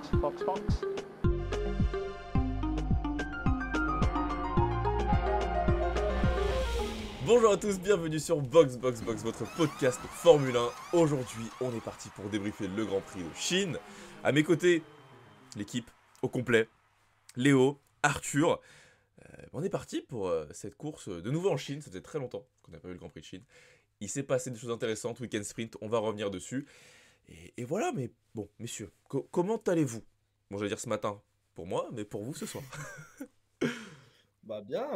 Box. Bonjour à tous, bienvenue sur Box, votre podcast Formule 1. Aujourd'hui, on est parti pour débriefer le Grand Prix de Chine. À mes côtés, l'équipe au complet. Léo, Arthur. On est parti pour cette course de nouveau en Chine. Ça faisait très longtemps qu'on n'a pas vu le Grand Prix de Chine. Il s'est passé des choses intéressantes, week-end sprint, on va revenir dessus. Et voilà, mais bon, messieurs, comment allez-vous? Bon, j'allais dire ce matin pour moi, mais pour vous ce soir. Bah bien.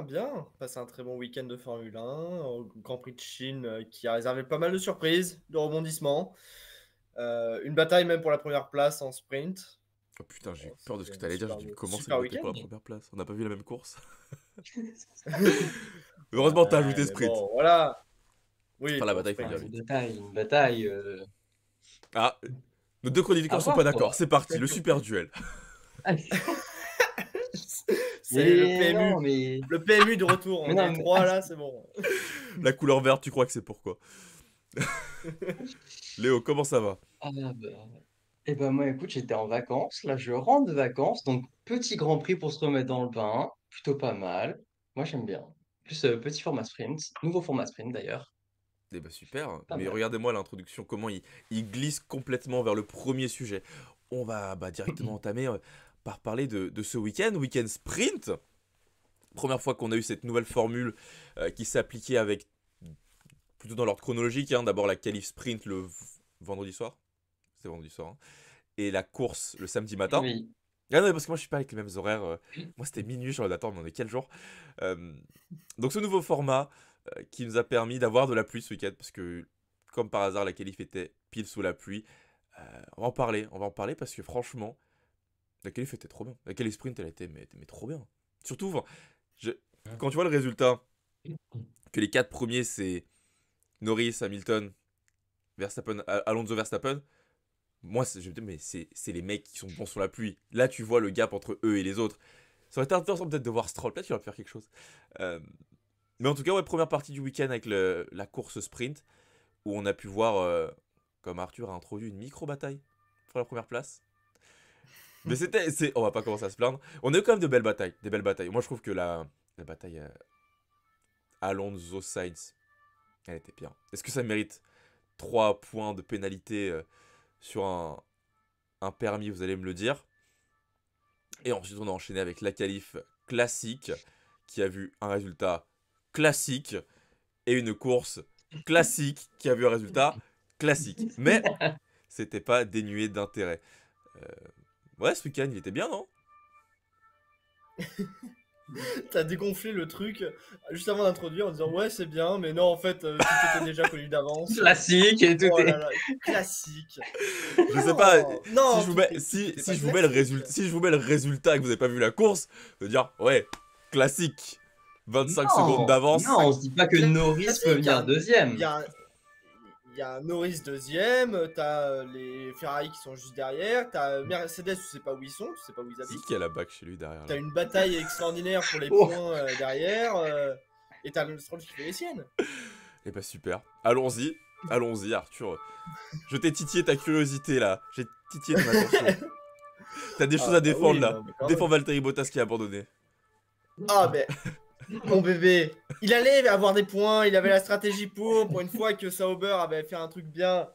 Passé un très bon week-end de Formule 1, au Grand Prix de Chine qui a réservé pas mal de surprises, de rebondissements. Une bataille même pour la première place en sprint. Oh putain, j'ai eu Bon, peur de ce que c'était tu un allais dire. J'ai dit, comment c'est super le bataille pour week-end. la première place? On n'a pas vu la même course. Heureusement, t'as ajouté Mais sprint. bon, voilà. Oui, Enfin, la bon, bataille, faut le sprint. dire Une vite. bataille, une bataille. Ah, nos deux chroniqueurs À sont pas voir, d'accord. quoi. C'est parti, le super duel. C'est le Mais PMU. non, mais. Le PMU de retour. Mais On non, est mais. trois là, c'est bon. La couleur verte, tu crois que c'est pourquoi? Léo, comment ça va? Ah, bah. Eh ben, moi, écoute, j'étais en vacances. Là, je rentre de vacances. Donc, petit Grand Prix pour se remettre dans le bain. Plutôt pas mal. Moi, j'aime bien. Plus petit format sprint. Nouveau format sprint, d'ailleurs. Eh bah super. Pas Mais mal. regardez-moi l'introduction, comment il glisse complètement vers le premier sujet. On va directement entamer par parler de ce week-end sprint. Première fois qu'on a eu cette nouvelle formule qui s'appliquait avec, plutôt dans l'ordre chronologique, hein. D'abord la qualif sprint le vendredi soir. C'était vendredi soir, hein. Et la course le samedi matin. Oui. Ah non, mais parce que moi je suis pas avec les mêmes horaires. Moi c'était minuit, genre d'attendre, mais on est quel jour? Euh, donc ce nouveau format qui nous a permis d'avoir de la pluie ce week-end, parce que comme par hasard la qualif était pile sous la pluie. On va en parler parce que franchement, la qualif était trop bien. La qualif sprint elle était mais trop bien. Surtout, enfin, je- quand tu vois le résultat, que les 4 premiers c'est Norris, Hamilton, Verstappen, Alonso, Verstappen. Moi, je me dis, mais c'est les mecs qui sont bons sur la pluie. Là, tu vois le gap entre eux et les autres. Ça aurait été intéressant peut-être de voir Stroll. Peut-être qu'il aurait pu faire quelque chose. Euh, mais en tout cas, ouais, première partie du week-end avec la course sprint, où on a pu voir, comme Arthur a introduit, une micro-bataille pour la première place. Mais on va pas commencer à se plaindre. On a eu quand même de belles batailles. Des belles batailles. Moi, je trouve que la bataille Alonso-Sainz, elle était bien. Est-ce que ça mérite 3 points de pénalité sur un permis, vous allez me le dire. Et ensuite, on a enchaîné avec la qualif classique, qui a vu un résultat classique, et une course classique, qui a vu un résultat classique. Mais c'était pas dénué d'intérêt. Euh, Ouais, ce week-end, il était bien, non? T'as dégonflé le truc juste avant d'introduire en disant ouais c'est bien, mais non en fait tout était déjà connu d'avance. Classique et tout Oh là est. là, classique. Je sais pas, Non, si je vous mets, si je vous mets le résultat, si je vous mets le résultat et que vous n'avez pas vu la course, de dire, ouais, classique, 25 secondes Non, d'avance. non, on se dit pas que Norris peut venir deuxième. Il y a un Norris deuxième, t'as les Ferrari qui sont juste derrière, t'as Mercedes, tu sais pas où ils sont, tu sais pas où ils C'est habitent. qui a la bac chez lui derrière T'as là? une bataille extraordinaire pour les Oh. points derrière, et t'as le Stroll qui fait les siennes. Eh bah super, allons-y Arthur. Je t'ai titillé ta curiosité là, j'ai titillé ton attention. T'as des choses à défendre Oui, là. non, mais quand Défends même. Valtteri Bottas qui a abandonné. Ah, mais mon bébé, il allait avoir des points, il avait la stratégie pour une fois que Sauber avait fait un truc bien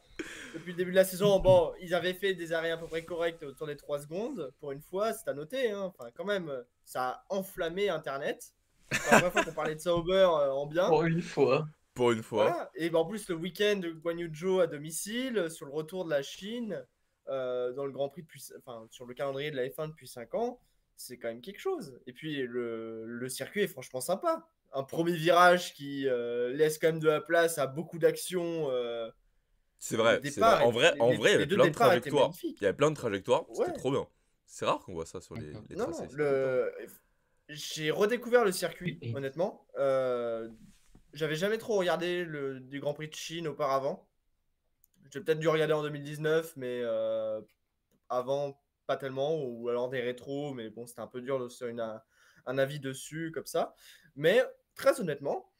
depuis le début de la saison. Bon, ils avaient fait des arrêts à peu près corrects autour des 3 secondes. Pour une fois, c'est à noter. Hein. Enfin, quand même, ça a enflammé Internet. C'est la première fois qu'on parlait de Sauber en bien. Pour une fois. Pour une fois. Voilà. Et ben, en plus, le week-end de Guan Yu Zhou à domicile, sur le retour de la Chine, dans le Grand Prix sur le calendrier de la F1 depuis 5 ans, c'est quand même quelque chose. Et puis, le circuit est franchement sympa. Un premier virage qui laisse quand même de la place à beaucoup d'actions. C'est Le vrai, c'est vrai. départ, En vrai, il y avait les deux plein de départs étaient trajectoires. magnifiques. Il y avait plein de trajectoires, c'était Ouais. trop bien. C'est rare qu'on voit ça sur les Non, tracés. non. C'est cool, hein. J'ai redécouvert le circuit, honnêtement. J'avais jamais trop regardé du Grand Prix de Chine auparavant. J'ai peut-être dû regarder en 2019, mais avant, pas tellement. Ou alors des rétros, mais bon, c'était un peu dur de se faire un avis dessus, comme ça. Mais très honnêtement,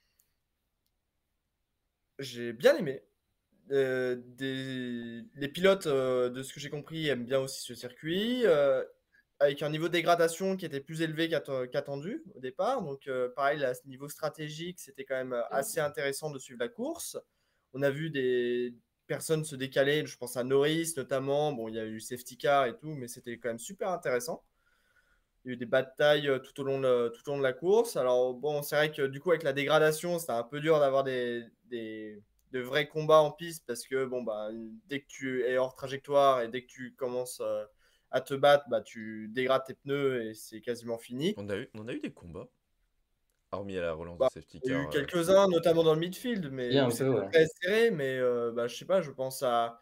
j'ai bien aimé. Les pilotes, de ce que j'ai compris, aiment bien aussi ce circuit, avec un niveau de dégradation qui était plus élevé qu'attendu au départ. Donc, pareil, à ce niveau stratégique, c'était quand même assez intéressant de suivre la course. On a vu des personnes se décaler, je pense à Norris notamment. Bon, il y a eu safety car et tout, mais c'était quand même super intéressant. Il y a eu des batailles tout au long de la course. Alors, bon, c'est vrai que du coup, avec la dégradation, c'était un peu dur d'avoir de vrais combats en piste parce que, bon, bah, dès que tu es hors trajectoire et dès que tu commences à te battre, bah, tu dégrades tes pneus et c'est quasiment fini. On a eu des combats, hormis à la relance de Bah, safety il y a eu car. quelques-uns, notamment dans le midfield, Il y mais a où un peu, c'était ouais. très serré. Mais bah, je sais pas, je pense à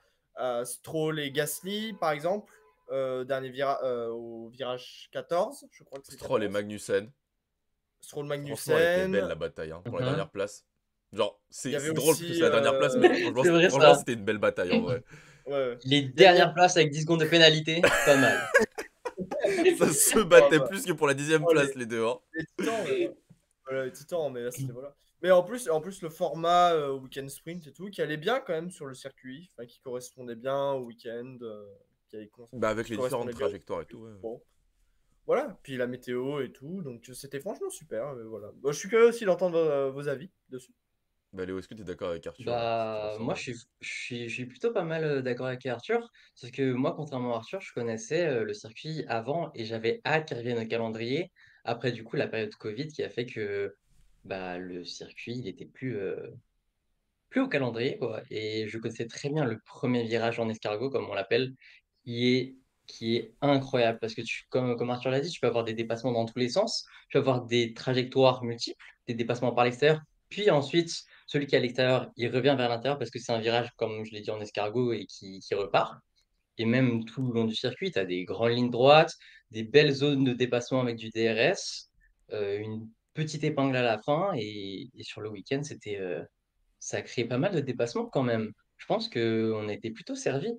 Stroll et Gasly, par exemple, au virage 14, je crois que c'est Stroll et 14. Magnussen. Stroll Franchement, elle était belle Magnussen. la bataille hein, pour la Mhm. dernière place. Genre, Il y c'est avait drôle parce que c'est aussi. la dernière place, mais franchement, C'est vrai franchement ça. c'était une belle bataille en vrai. Ouais. Les Il y a- dernières places avec 10 secondes de pénalité, pas mal. Ça se Oh, battait bah, plus que pour la 10e oh, place, les deux. Hein. les titans, voilà, les titans, mais là, c'était voilà. Mais en plus, le format week-end sprint et tout, qui allait bien quand même sur le circuit, enfin, qui correspondait bien au week-end, Bah, avec qui les différentes correspondait bien. trajectoires et tout. Ouais. Bon, voilà. Puis la météo et tout, donc c'était franchement super. Voilà. Bon, je suis curieux aussi d'entendre vos avis dessus. Bah, Léo, est-ce que t'es d'accord avec Arthur sur Bah, moi, l'ensemble? je suis plutôt pas mal d'accord avec Arthur. Parce que moi, contrairement à Arthur, je connaissais le circuit avant et j'avais hâte qu'il revienne au calendrier. Après, du coup, la période Covid qui a fait que bah, le circuit, il était plus au calendrier, quoi. Et je connaissais très bien le premier virage en escargot, comme on l'appelle, qui est, qui est incroyable. Parce que, comme Arthur l'a dit, tu peux avoir des dépassements dans tous les sens, tu peux avoir des trajectoires multiples, des dépassements par l'extérieur. Puis ensuite, celui qui est à l'extérieur, il revient vers l'intérieur parce que c'est un virage, comme je l'ai dit, en escargot et qui repart. Et même tout le long du circuit, tu as des grandes lignes droites, des belles zones de dépassement avec du DRS, une petite épingle à la fin. Et sur le week-end, ça a créé pas mal de dépassements quand même. Je pense qu'on a été plutôt servi.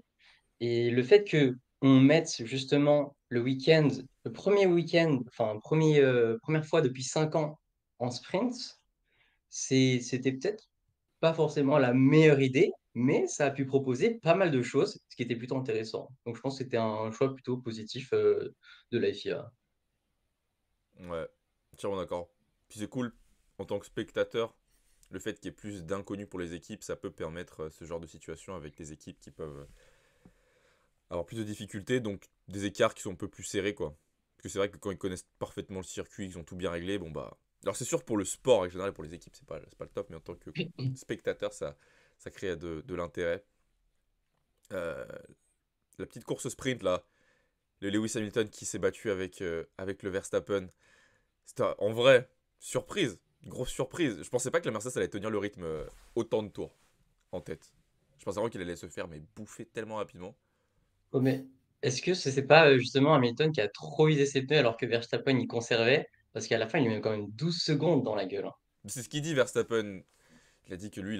Et le fait que on mette justement le week-end, le premier week-end, enfin première fois depuis 5 ans en sprint, c'était peut-être pas forcément la meilleure idée, mais ça a pu proposer pas mal de choses, ce qui était plutôt intéressant. Donc je pense que c'était un choix plutôt positif de la FIA. Ouais, entièrement d'accord. Puis c'est cool, en tant que spectateur, le fait qu'il y ait plus d'inconnus pour les équipes, ça peut permettre ce genre de situation avec des équipes qui peuvent avoir plus de difficultés, donc des écarts qui sont un peu plus serrés, quoi. Parce que c'est vrai que quand ils connaissent parfaitement le circuit, ils ont tout bien réglé, bon bah... Alors c'est sûr pour le sport en général, pour les équipes, c'est pas le top, mais en tant que spectateur, ça crée de l'intérêt. Euh, la petite course sprint, là, le Lewis Hamilton qui s'est battu avec le Verstappen, c'était en vrai, surprise, grosse surprise. Je pensais pas que la Mercedes allait tenir le rythme autant de tours en tête. Je pensais vraiment qu'il allait se faire mais bouffer tellement rapidement. Oh, mais est-ce que ce c'est pas justement Hamilton qui a trop usé ses pneus alors que Verstappen il conservait? Parce qu'à la fin, il lui met quand même 12 secondes dans la gueule, hein. C'est ce qu'il dit Verstappen. Il a dit que lui,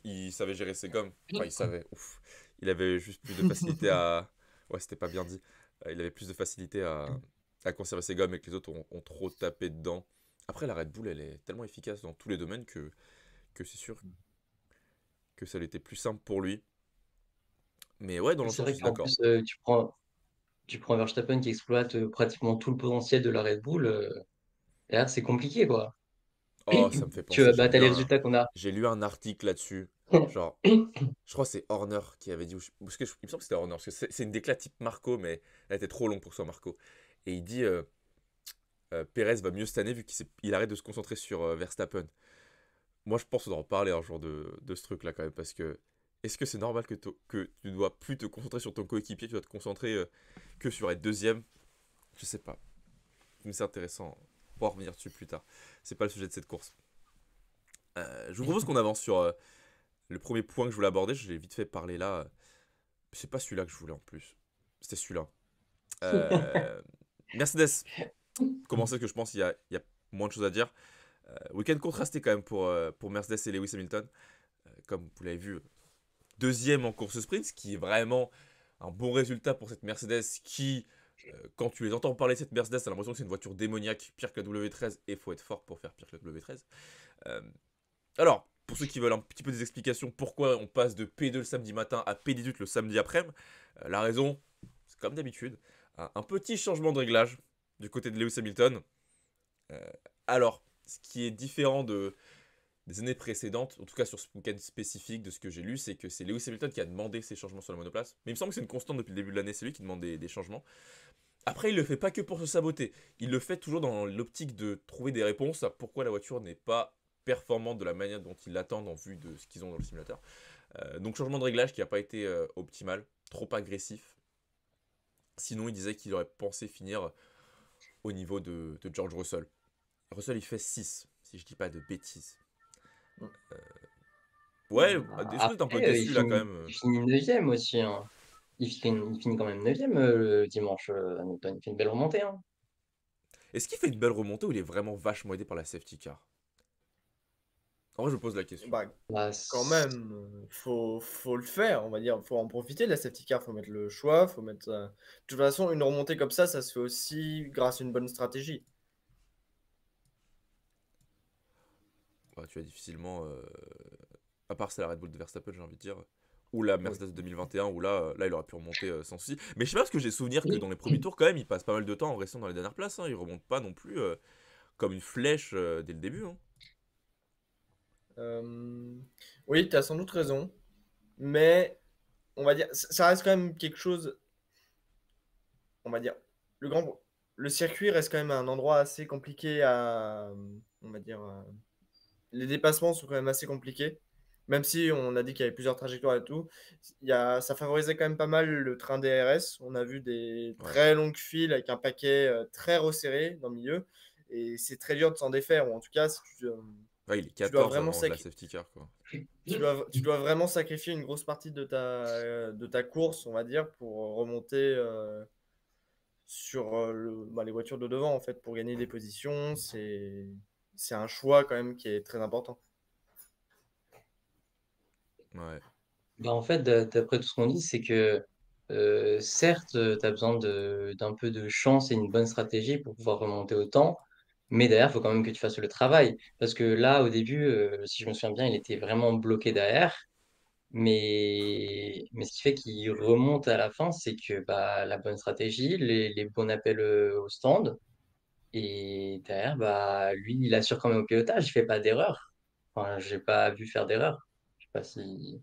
il savait gérer ses gommes. Enfin, il savait. Ouf. Il avait juste plus de facilité à. Ouais, c'était pas bien dit. Il avait plus de facilité à conserver ses gommes et que les autres ont trop tapé dedans. Après, la Red Bull, elle est tellement efficace dans tous les domaines que c'est sûr que ça l'était plus simple pour lui. Mais ouais, dans C'est l'ensemble, je vrai suis qu'en d'accord. plus, tu prends Verstappen qui exploite pratiquement tout le potentiel de la Red Bull. Et là, c'est compliqué, quoi. Oh, ça me fait Tu penser, bah, t'as les résultats qu'on a. j'ai lu un article là-dessus. Genre, je crois que c'est Horner qui avait dit. Parce que il me semble que c'était Horner. Parce que c'est une déclat type Marco, mais elle était trop longue pour que ce soit Marco. Et il dit Perez va mieux cette année vu qu'il arrête de se concentrer sur Verstappen. Moi, je pense qu'on doit en parler un jour de ce truc-là quand même. Parce que est-ce que c'est normal que tu dois plus te concentrer sur ton coéquipier, tu dois te concentrer que sur être deuxième? Je sais pas. Mais c'est intéressant. On pourra revenir dessus plus tard. C'est pas le sujet de cette course. Je vous propose qu'on avance sur le premier point que je voulais aborder. Je l'ai vite fait parler là. C'est pas celui-là que je voulais en plus. C'était celui-là. Euh, Mercedes. Comment c'est que je pense qu'il y a moins de choses à dire. Week-end contrasté quand même pour Mercedes et Lewis Hamilton. Comme vous l'avez vu, deuxième en course sprint, ce qui est vraiment un bon résultat pour cette Mercedes qui, quand tu les entends parler de cette Mercedes, t'as l'impression que c'est une voiture démoniaque, pire que la W13, et il faut être fort pour faire pire que la W13. Euh, alors, pour ceux qui veulent un petit peu des explications, pourquoi on passe de P2 le samedi matin à P18 le samedi après-midi, la raison, c'est comme d'habitude, un petit changement de réglage du côté de Lewis Hamilton. Euh, alors, ce qui est différent des années précédentes, en tout cas sur ce week-end spécifique de ce que j'ai lu, c'est que c'est Lewis Hamilton qui a demandé ces changements sur la monoplace. Mais il me semble que c'est une constante depuis le début de l'année, c'est lui qui demande des changements. Après, il le fait pas que pour se saboter. Il le fait toujours dans l'optique de trouver des réponses à pourquoi la voiture n'est pas performante de la manière dont ils l'attendent en vue de ce qu'ils ont dans le simulateur. Donc changement de réglage qui n'a pas été optimal, trop agressif. Sinon, il disait qu'il aurait pensé finir au niveau de George Russell. Russell, il fait 6, si je dis pas de bêtises. Ouais, est-ce que t'es un peu Après, déçu là quand même il finit 9e aussi, hein. Il finit quand même 9e le dimanche, Hamilton. Il fait une belle remontée, hein. Est-ce qu'il fait une belle remontée ou il est vraiment vachement aidé par la safety car? En vrai, je pose la question. Bah, Bah, quand même, faut le faire, on va dire. Faut en profiter de la safety car, faut mettre le choix, faut mettre. De toute façon, une remontée comme ça se fait aussi grâce à une bonne stratégie. Bah, tu as difficilement. À part c'est la Red Bull de Verstappen, j'ai envie de dire. Ou la Oui. Mercedes 2021, où là il aurait pu remonter sans souci. Mais je sais pas, parce que j'ai souvenir que dans les premiers tours, quand même, il passe pas mal de temps en restant dans les dernières places. Hein. Il remonte pas non plus comme une flèche dès le début. Hein. Euh, Oui, tu as sans doute raison, mais on va dire, ça reste quand même quelque chose, on va dire, le grand, le circuit reste quand même un endroit assez compliqué à, on va dire, les dépassements sont quand même assez compliqués. Même si on a dit qu'il y avait plusieurs trajectoires et tout, ça favorisait quand même pas mal le train DRS. On a vu des Ouais. très longues files avec un paquet très resserré dans le milieu. Et c'est très dur de s'en défaire. Ou en tout cas, si Ouais, il est tu dois 14 vraiment avant la safety car, quoi. tu dois vraiment sacrifier une grosse partie de ta course, on va dire, pour remonter sur les voitures de devant, en fait, pour gagner des positions. C'est un choix quand même qui est très important. Ouais. bah, en fait, d'après tout ce qu'on dit, c'est que certes, tu as besoin d'un peu de chance et une bonne stratégie pour pouvoir remonter autant, mais derrière, il faut quand même que tu fasses le travail. Parce que là, au début, si je me souviens bien, il était vraiment bloqué derrière. Mais ce qui fait qu'il remonte à la fin, c'est que bah, la bonne stratégie, les bons appels au stand, et derrière, bah, lui, il assure quand même au pilotage, il fait pas d'erreur. Enfin, j'ai pas vu faire d'erreur. Je sais pas si.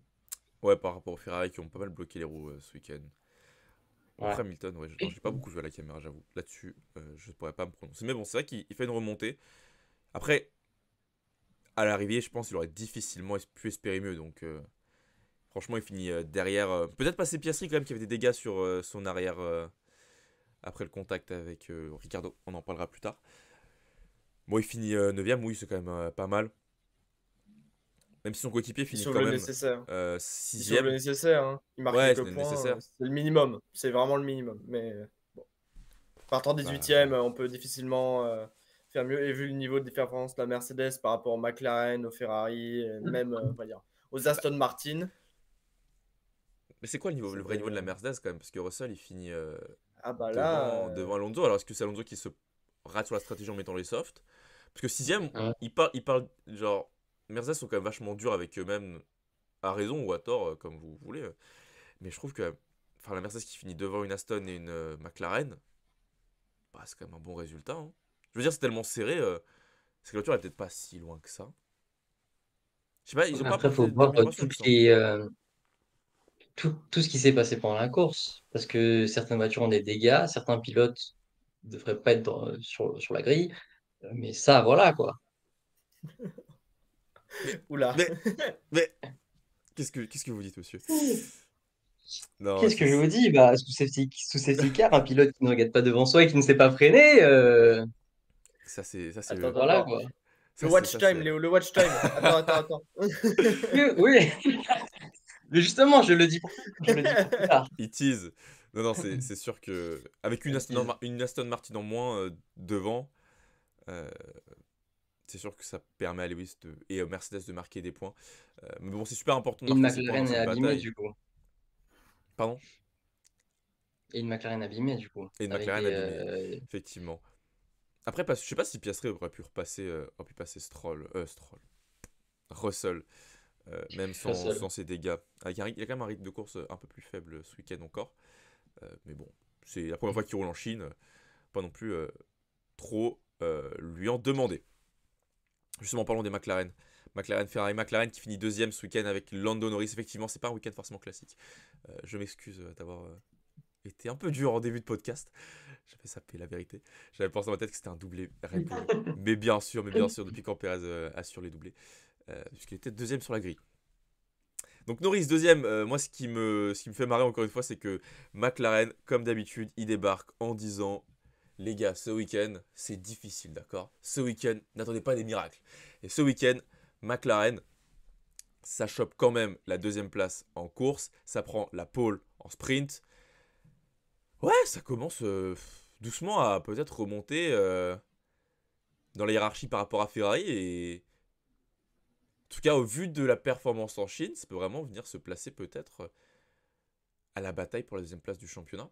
Ouais, par rapport aux Ferrari qui ont pas mal bloqué les roues ce week-end. Ouais. Après Hamilton, ouais, non, j'ai pas beaucoup joué à la caméra, j'avoue. Là-dessus, je pourrais pas me prononcer. Mais bon, c'est vrai qu'il fait une remontée. Après, à l'arrivée, je pense qu'il aurait difficilement pu espérer mieux. Donc, franchement, il finit derrière. Peut-être passer Piastri quand même, qui avait des dégâts sur son arrière après le contact avec Ricardo. On en parlera plus tard. Bon, il finit 9ème, oui, c'est quand même pas mal. Même si son coéquipier Ils finit sauvent quand le même nécessaire. Ils sauvent le 6ème. nécessaire, hein. Ils marquent Ouais, quelques c'est points. nécessaire. C'est le minimum. C'est vraiment le minimum. Mais bon. Partant Bah, 18e, on peut difficilement faire mieux. Et vu le niveau de performance de la Mercedes par rapport au McLaren, au Ferrari, et même on va dire, aux bah, Aston Martin, mais c'est quoi le vrai niveau de c'était. la Mercedes quand même? Parce que Russell, il finit Ah bah là. devant Alonso. Alors, est-ce que c'est Alonso qui se rate sur la stratégie en mettant les softs? Parce que 6ème, Ouais. il parle, genre, Mercedes sont quand même vachement durs avec eux-mêmes, à raison ou à tort, comme vous voulez. Mais je trouve que, enfin, la Mercedes qui finit devant une Aston et une McLaren, bah, c'est quand même un bon résultat. Hein. Je veux dire, c'est tellement serré, c'est que la voiture elle est peut-être pas si loin que ça. Je sais pas, ils ont pas Après, il faut apporté voir d'amélioration, il me semble. tout ce qui s'est passé pendant la course. Parce que certaines voitures ont des dégâts, certains pilotes ne devraient pas être sur la grille. Mais ça, voilà, quoi. Mais, Oula. mais, mais, qu'est-ce que vous dites, monsieur? Non, Qu'est-ce que je vous dis? Bah, sous safety car, un pilote qui ne regarde pas devant soi et qui ne sait pas freiner, ça c'est Attends, le, attends, voilà, attends. quoi. Le ça c'est, watch ça time, c'est. Léo, le watch time. Attends, attends, attends. Oui, oui. Mais justement, je le dis pour plus tard. Il tease. Non, non, c'est sûr que avec une Elle Aston, tease. une Aston Martin en moins devant, euh, c'est sûr que ça permet à Lewis et à Mercedes de marquer des points. Mais bon, c'est super important de Et une marquer ces points dans McLaren est cette abîmée, bataille. du coup. Pardon? Et une McLaren abîmée, du coup. Et une Avec McLaren des. abîmée, effectivement. Après, je sais pas si Piastri aurait pu passer Stroll. Stroll. Russell, même Russell. sans ses dégâts. Il a quand même un rythme de course un peu plus faible ce week-end encore. Mais bon, c'est la première fois qu'il roule en Chine. Pas non plus trop lui en demander. Justement, parlons des McLaren. McLaren, Ferrari, McLaren qui finit deuxième ce week-end avec Lando Norris. Effectivement, c'est pas un week-end forcément classique. Je m'excuse d'avoir été un peu dur en début de podcast. J'avais sapé la vérité. J'avais pensé dans ma tête que c'était un doublé Red Bull. Mais bien sûr, depuis quand Perez assure les doublés. Puisqu'il était deuxième sur la grille. Donc Norris deuxième, moi ce qui me fait marrer encore une fois, c'est que McLaren, comme d'habitude, il débarque en disant les gars, ce week-end, c'est difficile, d'accord? Ce week-end, n'attendez pas des miracles. Et ce week-end, McLaren, ça chope quand même la deuxième place en course, ça prend la pole en sprint. Ouais, ça commence doucement à peut-être remonter dans la hiérarchie par rapport à Ferrari. Et en tout cas, au vu de la performance en Chine, ça peut vraiment venir se placer peut-être à la bataille pour la deuxième place du championnat.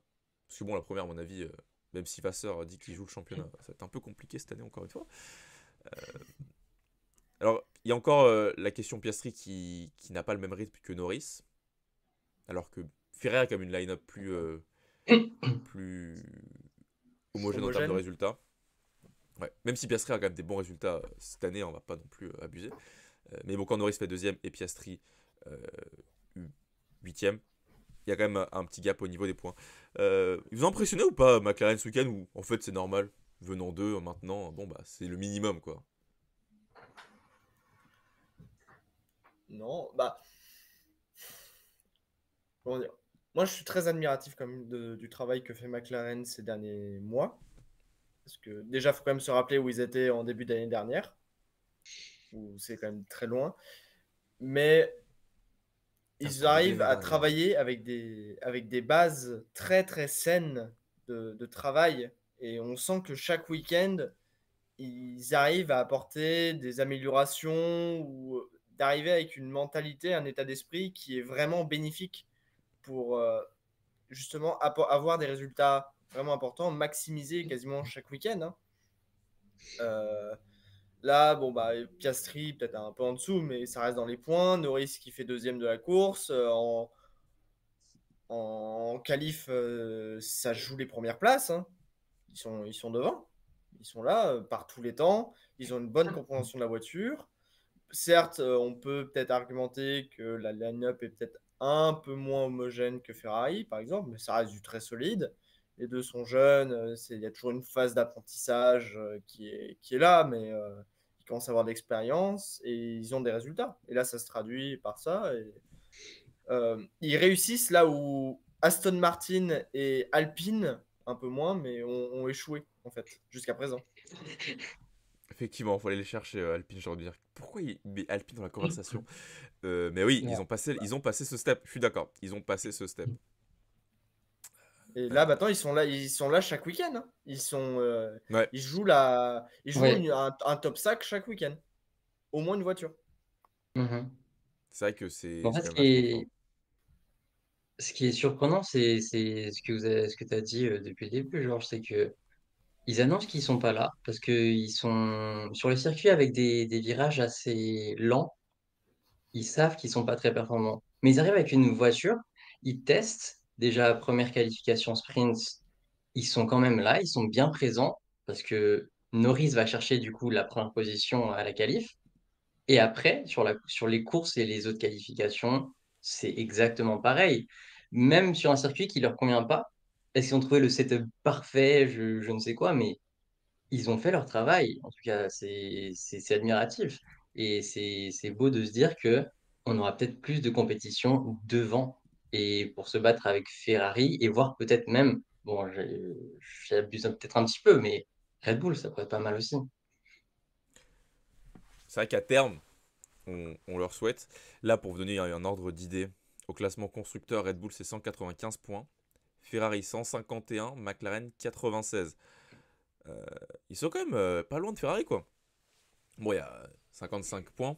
Parce que bon, la première, à mon avis, même si Vasseur dit qu'il joue le championnat, ça va être un peu compliqué cette année, encore une fois. Alors, il y a encore la question Piastri qui n'a pas le même rythme que Norris. Alors que Ferrari a quand même une line-up plus homogène en termes de Homogène. résultats. Ouais. Même si Piastri a quand même des bons résultats cette année, on va pas non plus abuser. Mais bon, quand Norris fait deuxième et Piastri huitième, il y a quand même un petit gap au niveau des points. Ils vous ont impressionné ou pas McLaren ce week-end, ou en fait c'est normal, venant d'eux maintenant, bon bah c'est le minimum quoi. Non, bah, comment dire. Moi, je suis très admiratif quand même du travail que fait McLaren ces derniers mois. Parce que déjà, il faut quand même se rappeler où ils étaient en début d'année dernière, où c'est quand même très loin. Mais Putain, ils c'était en début arrivent d'année à dernière. travailler avec des bases très très saines de travail. Et on sent que chaque week-end, ils arrivent à apporter des améliorations ou d'arriver avec une mentalité, un état d'esprit qui est vraiment bénéfique pour justement avoir des résultats vraiment importants, maximiser quasiment chaque week-end, hein. Euh, Là, bon, bah, Piastri, peut-être un peu en dessous, mais ça reste dans les points. Norris qui fait deuxième de la course. En qualif, ça joue les premières places, hein. Ils sont devant. Ils sont là par tous les temps. Ils ont une bonne compréhension de la voiture. Certes, on peut peut-être argumenter que la line-up est peut-être un peu moins homogène que Ferrari, par exemple, mais ça reste du très solide. Les deux sont jeunes, il y a toujours une phase d'apprentissage qui est là, mais ils commencent à avoir de l'expérience et ils ont des résultats. Et là, ça se traduit par ça. Et, ils réussissent là où Aston Martin et Alpine, un peu moins, mais ont échoué, en fait, jusqu'à présent. Effectivement, il faut aller les chercher Alpine, j'ai envie de dire. Pourquoi il met Alpine dans la conversation? Mais oui, Ouais. ils ont passé ce step, je suis d'accord, ils ont passé ce step. Et là, Euh, maintenant, ils sont là chaque week-end, hein. ouais, Ils jouent Ouais. un top 5 chaque week-end. Au moins une voiture. Mhm. c'est vrai que c'est En c'est fait, quand même vachement fort. ce qui est surprenant, c'est ce que tu as dit depuis le début, Georges, c'est que ils annoncent qu'ils sont pas là parce qu'ils sont sur le circuit avec des virages assez lents. Ils savent qu'ils sont pas très performants. Mais ils arrivent avec une voiture, ils testent déjà première qualification sprint, ils sont quand même là, ils sont bien présents parce que Norris va chercher du coup la première position à la qualif. Et après, sur les courses et les autres qualifications, c'est exactement pareil. Même sur un circuit qui leur convient pas, est-ce qu'ils ont trouvé le setup parfait, je ne sais quoi, mais ils ont fait leur travail. En tout cas, c'est admiratif. Et c'est beau de se dire que on aura peut-être plus de compétition devant et pour se battre avec Ferrari et voir peut-être même, bon, j'abuse peut-être un petit peu, mais Red Bull, ça pourrait être pas mal aussi. C'est vrai qu'à terme, on leur souhaite. Là, pour vous donner un ordre d'idée, au classement constructeur, Red Bull c'est 195 points, Ferrari 151, McLaren 96. Euh, Ils sont quand même pas loin de Ferrari quoi. Bon, il y a 55 points,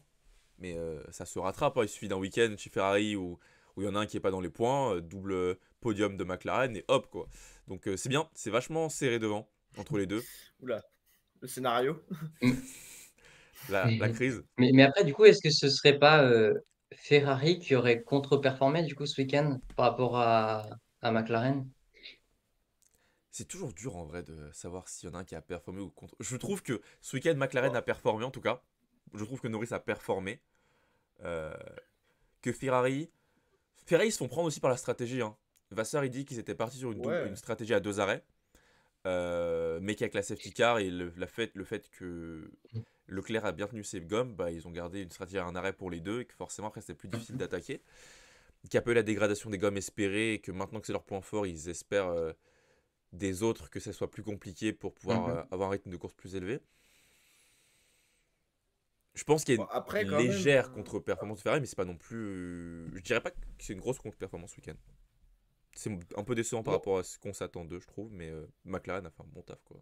mais ça se rattrape, hein. Il suffit d'un week-end chez Ferrari où il y en a un qui est pas dans les points, double podium de McLaren et hop quoi. Donc c'est bien, c'est vachement serré devant entre les deux. Oula, le scénario. la crise. Mais après, du coup, est-ce que ce serait pas Ferrari qui aurait contre-performé du coup ce week-end par rapport à McLaren? C'est toujours dur en vrai de savoir s'il y en a un qui a performé ou contre. Je trouve que ce week-end, McLaren Bon, a performé en tout cas. Je trouve que Norris a performé. Euh, que Ferrari. Ferrari ils se font prendre aussi par la stratégie. Hein. Vassar il dit qu'ils étaient partis sur une ouais. stratégie à 2 arrêts. Mais qu'avec la safety car et le fait que Leclerc a bien tenu ses gommes, bah, ils ont gardé une stratégie à un arrêt pour les deux et que forcément après c'était plus difficile d'attaquer. Qu'il y a peu eu la dégradation des gommes espérées et que maintenant que c'est leur point fort, ils espèrent des autres que ça soit plus compliqué pour pouvoir Mhm. avoir un rythme de course plus élevé. Je pense qu'il y a Bon, après, une quand même. légère contre-performance de Ferrari, mais c'est pas non plus. Je dirais pas que c'est une grosse contre-performance ce week-end. C'est un peu décevant par Bon, rapport à ce qu'on s'attend d'eux, je trouve, mais McLaren a fait un bon taf quoi.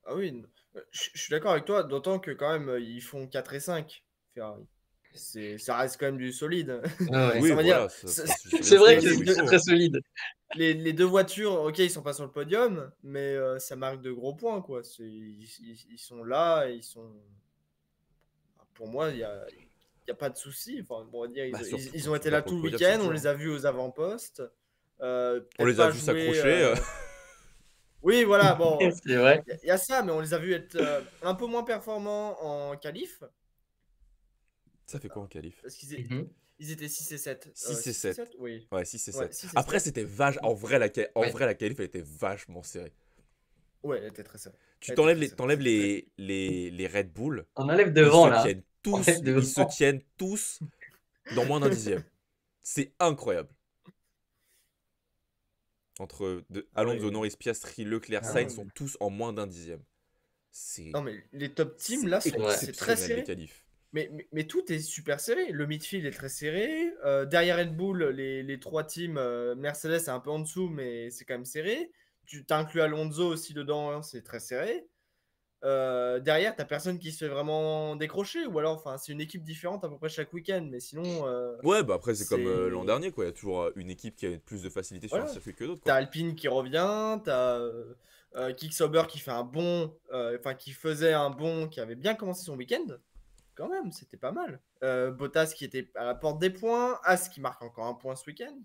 ah oui, je suis d'accord avec toi, d'autant que quand même, ils font 4 et 5 Ferrari. Ça reste quand même du solide. Ah ouais. Oui, Ça, on va dire, voilà, ça suffit C'est bien, vrai c'est que là les où il deux, c'est faut. très Hein. solide. les deux voitures, ok, ils sont pas sur le podium, mais ça marque de gros points, quoi. Ils sont là, ils sont. Pour moi, il y a pas de souci. Enfin, on va dire, Bah, surtout ils quand ont tu été te bats là pour tout le le podium, c'est week-end, on dur. les Hein. a vus aux avant-postes. On Peut-être les a pas vus jouer. s'accrocher. Oui, voilà, bon, C'est vrai. il y a ça, mais on les a vus être un peu moins performants en qualif. Ça fait quoi en qualif? Parce Mhm. ils étaient 6 et 7. 6 et 6 et 7. 7. Oui. Ouais, 6 et Ouais, 7. 6 et Après, 7. c'était vache. En Ouais. vrai, la qualif, elle était vachement serrée. Ouais, elle était très serrée. Tu Elle était t'enlèves très les, serrée. t'enlèves les Red Bull, On enlève ils devant se là. tiennent On enlève tous, ils se devant. tiennent tous dans moins d'un dixième. C'est incroyable. Entre Ah Alonso, ouais. Norris, Piastri, Leclerc, Ah Sainz Non, sont mais, tous en moins d'un dixième. C'est non, mais les top teams c'est là C'est vrai. c'est très exceptionnel les serré. qualifs. Mais tout est super serré. Le midfield est très serré. Derrière Red Bull, les trois teams, Mercedes est un peu en dessous, mais c'est quand même serré. Tu t'inclus Alonso aussi dedans, hein, c'est très serré. Derrière, t'as personne qui se fait vraiment décrocher, ou alors, enfin, c'est une équipe différente à peu près chaque week-end, mais sinon, Ouais, bah après, c'est comme l'an c'est. dernier, quoi. Il y a toujours une équipe qui a plus de facilité sur un Voilà. circuit que d'autres, T'as quoi. Alpine qui revient, t'as Kick qui fait un bon, enfin, qui faisait un bon, qui avait bien commencé son week-end. Quand même, c'était pas mal. Bottas qui était à la porte des points, As qui marque encore un point ce week-end.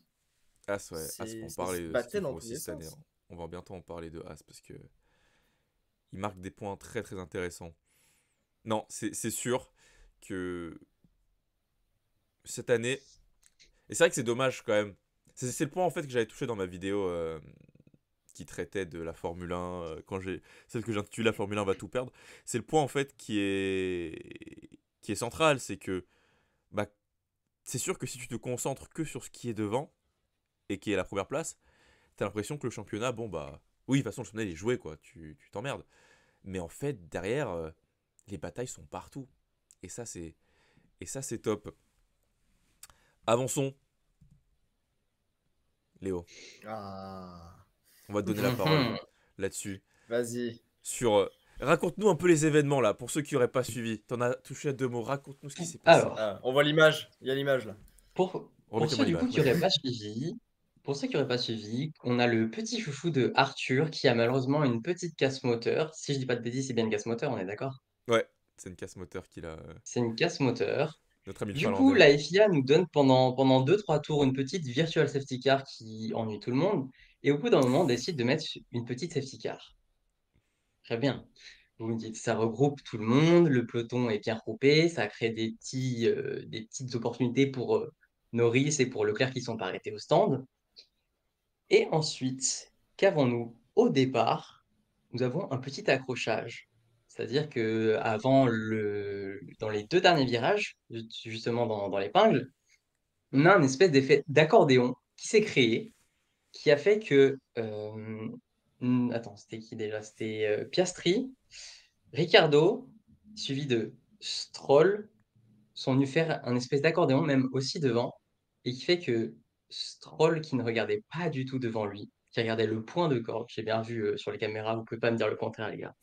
As, ouais. As, faut en Ça se parler de ce battait qu'ils dans font tous aussi les cette année. Hein. sens. On va bientôt en parler de As parce que il marque des points très très intéressants. Non, c'est sûr que cette année. Et c'est vrai que c'est dommage quand même. C'est le point en fait que j'avais touché dans ma vidéo qui traitait de la Formule 1, celle que j'intitule La Formule 1 va tout perdre. C'est le point en fait qui est central, c'est que bah, c'est sûr que si tu te concentres que sur ce qui est devant et qui est la première place, t'as l'impression que le championnat, bon bah oui, de toute façon le championnat il est joué quoi, tu t'emmerdes. Mais en fait derrière, les batailles sont partout. Et ça c'est et ça c'est top. Avançons, Léo. Ah. On va te donner la parole Mhm. là-dessus. Vas-y. Sur raconte-nous un peu les événements là, pour ceux qui n'auraient pas suivi. T'en as touché à deux mots. Raconte-nous ce qui s'est passé. Alors, Ah, on voit l'image. Il y a l'image là. pour Remettez-moi ceux du coup l'image. qui n'auraient pas suivi, on a le petit chouchou de Arthur qui a malheureusement une petite casse moteur. Si je dis pas de bêtises, c'est bien une casse moteur, on est d'accord? Ouais, c'est une casse moteur qu'il a. C'est une casse moteur. Notre ami le Du coup, Finlandais. la FIA nous donne pendant 2-3 tours une petite virtual safety car qui ennuie tout le monde. Et au bout d'un moment, on décide de mettre une petite safety car. Très bien. Vous me dites, ça regroupe tout le monde, le peloton est bien regroupé, ça crée des petites opportunités pour Norris et pour Leclerc qui ne sont pas arrêtés au stand. Et ensuite, qu'avons-nous? Au départ, nous avons un petit accrochage. C'est-à-dire que dans les deux derniers virages, justement dans l'épingle, on a un espèce d'effet d'accordéon qui s'est créé, qui a fait que... attends, c'était qui déjà? C'était Piastri, Ricardo, suivi de Stroll, sont venus faire un espèce d'accordéon, même aussi devant, et qui fait que Stroll, qui ne regardait pas du tout devant lui, qui regardait le point de corde, j'ai bien vu sur les caméras, vous pouvez pas me dire le contraire, les gars,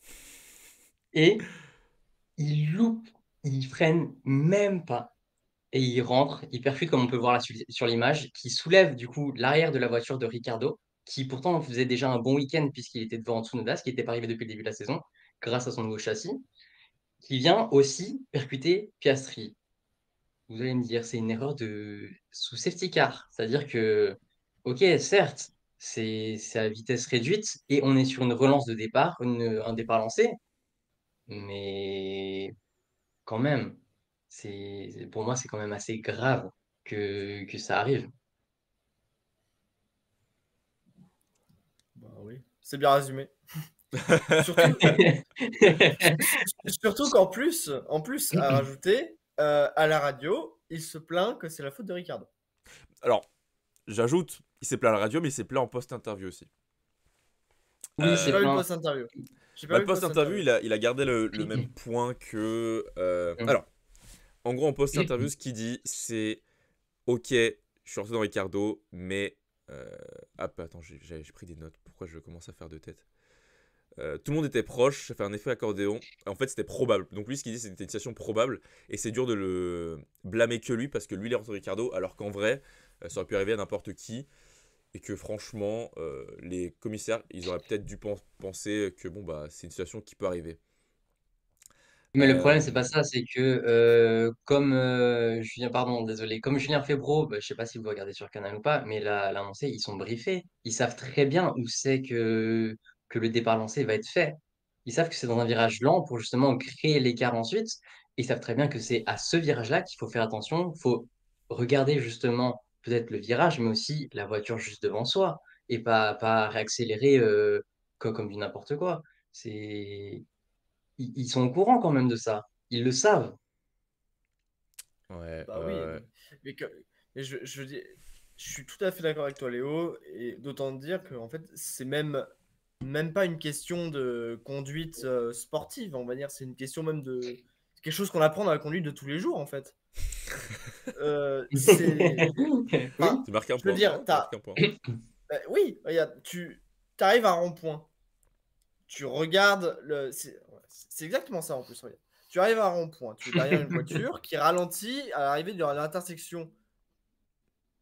et il loupe, il freine même pas, et il rentre, il percute, comme on peut voir là sur l'image, qui soulève du coup l'arrière de la voiture de Ricardo, qui pourtant faisait déjà un bon week-end puisqu'il était devant Tsunoda, ce qui n'était pas arrivé depuis le début de la saison, grâce à son nouveau châssis. qui vient aussi percuter Piastri. Vous allez me dire, c'est une erreur sous safety car. C'est-à-dire que, ok, certes, c'est à vitesse réduite et on est sur une relance de départ, un départ lancé, mais quand même, pour moi, c'est quand même assez grave que ça arrive. Bah oui, c'est bien résumé. Surtout, surtout qu'en plus, à rajouter, à la radio, il se plaint que c'est la faute de Ricardo. Alors, j'ajoute, il s'est plaint à la radio, mais il s'est plaint en post-interview aussi. Oui, J'ai c'est pas vu le plein. post-interview. J'ai pas Bah, vu le post-interview, post-interview. il a gardé le même point que. Alors, en gros, en post-interview, ce qu'il dit, c'est ok, je suis rentré dans Ricardo, mais. Hop, attends, j'ai pris des notes. Pourquoi je commence à faire de tête tout le monde était proche, ça fait un effet accordéon. En fait, c'était probable. Donc, lui, ce qu'il dit, c'était une situation probable. Et c'est dur de le blâmer que lui, parce que lui, il est rentré dans Ricardo, alors qu'en vrai, ça aurait pu arriver à n'importe qui. Et que franchement, les commissaires, ils auraient peut-être dû penser que bon, bah, c'est une situation qui peut arriver. Mais le problème, c'est pas Euh, ça, c'est que comme Julien, pardon, désolé, comme Julien Febro, bah, je sais pas si vous regardez sur Canal ou pas, mais l'a annoncé, ils sont briefés. Ils savent très bien où c'est que le départ lancé va être fait. Ils savent que c'est dans un virage lent pour justement créer l'écart ensuite. Ils savent très bien que c'est à ce virage-là qu'il faut faire attention. Il faut regarder justement peut-être le virage, mais aussi la voiture juste devant soi et pas réaccélérer comme du n'importe quoi. C'est ils sont au courant quand même de ça. Ils le savent. ouais, Bah oui, mais, mais je veux dire, je suis tout à fait d'accord avec toi, Léo, et d'autant dire que en fait, c'est même pas une question de conduite sportive, on va dire, c'est une question même de c'est quelque chose qu'on apprend dans la conduite de tous les jours, en fait. C'est, enfin, Oui. tu marques un je veux point. dire, Ouais, tu marques un point. oui, regarde, tu arrives à un rond-point, tu regardes ouais, c'est exactement ça en plus. Regarde. Tu arrives à un rond-point, tu es derrière une voiture qui ralentit à l'arrivée de l'intersection.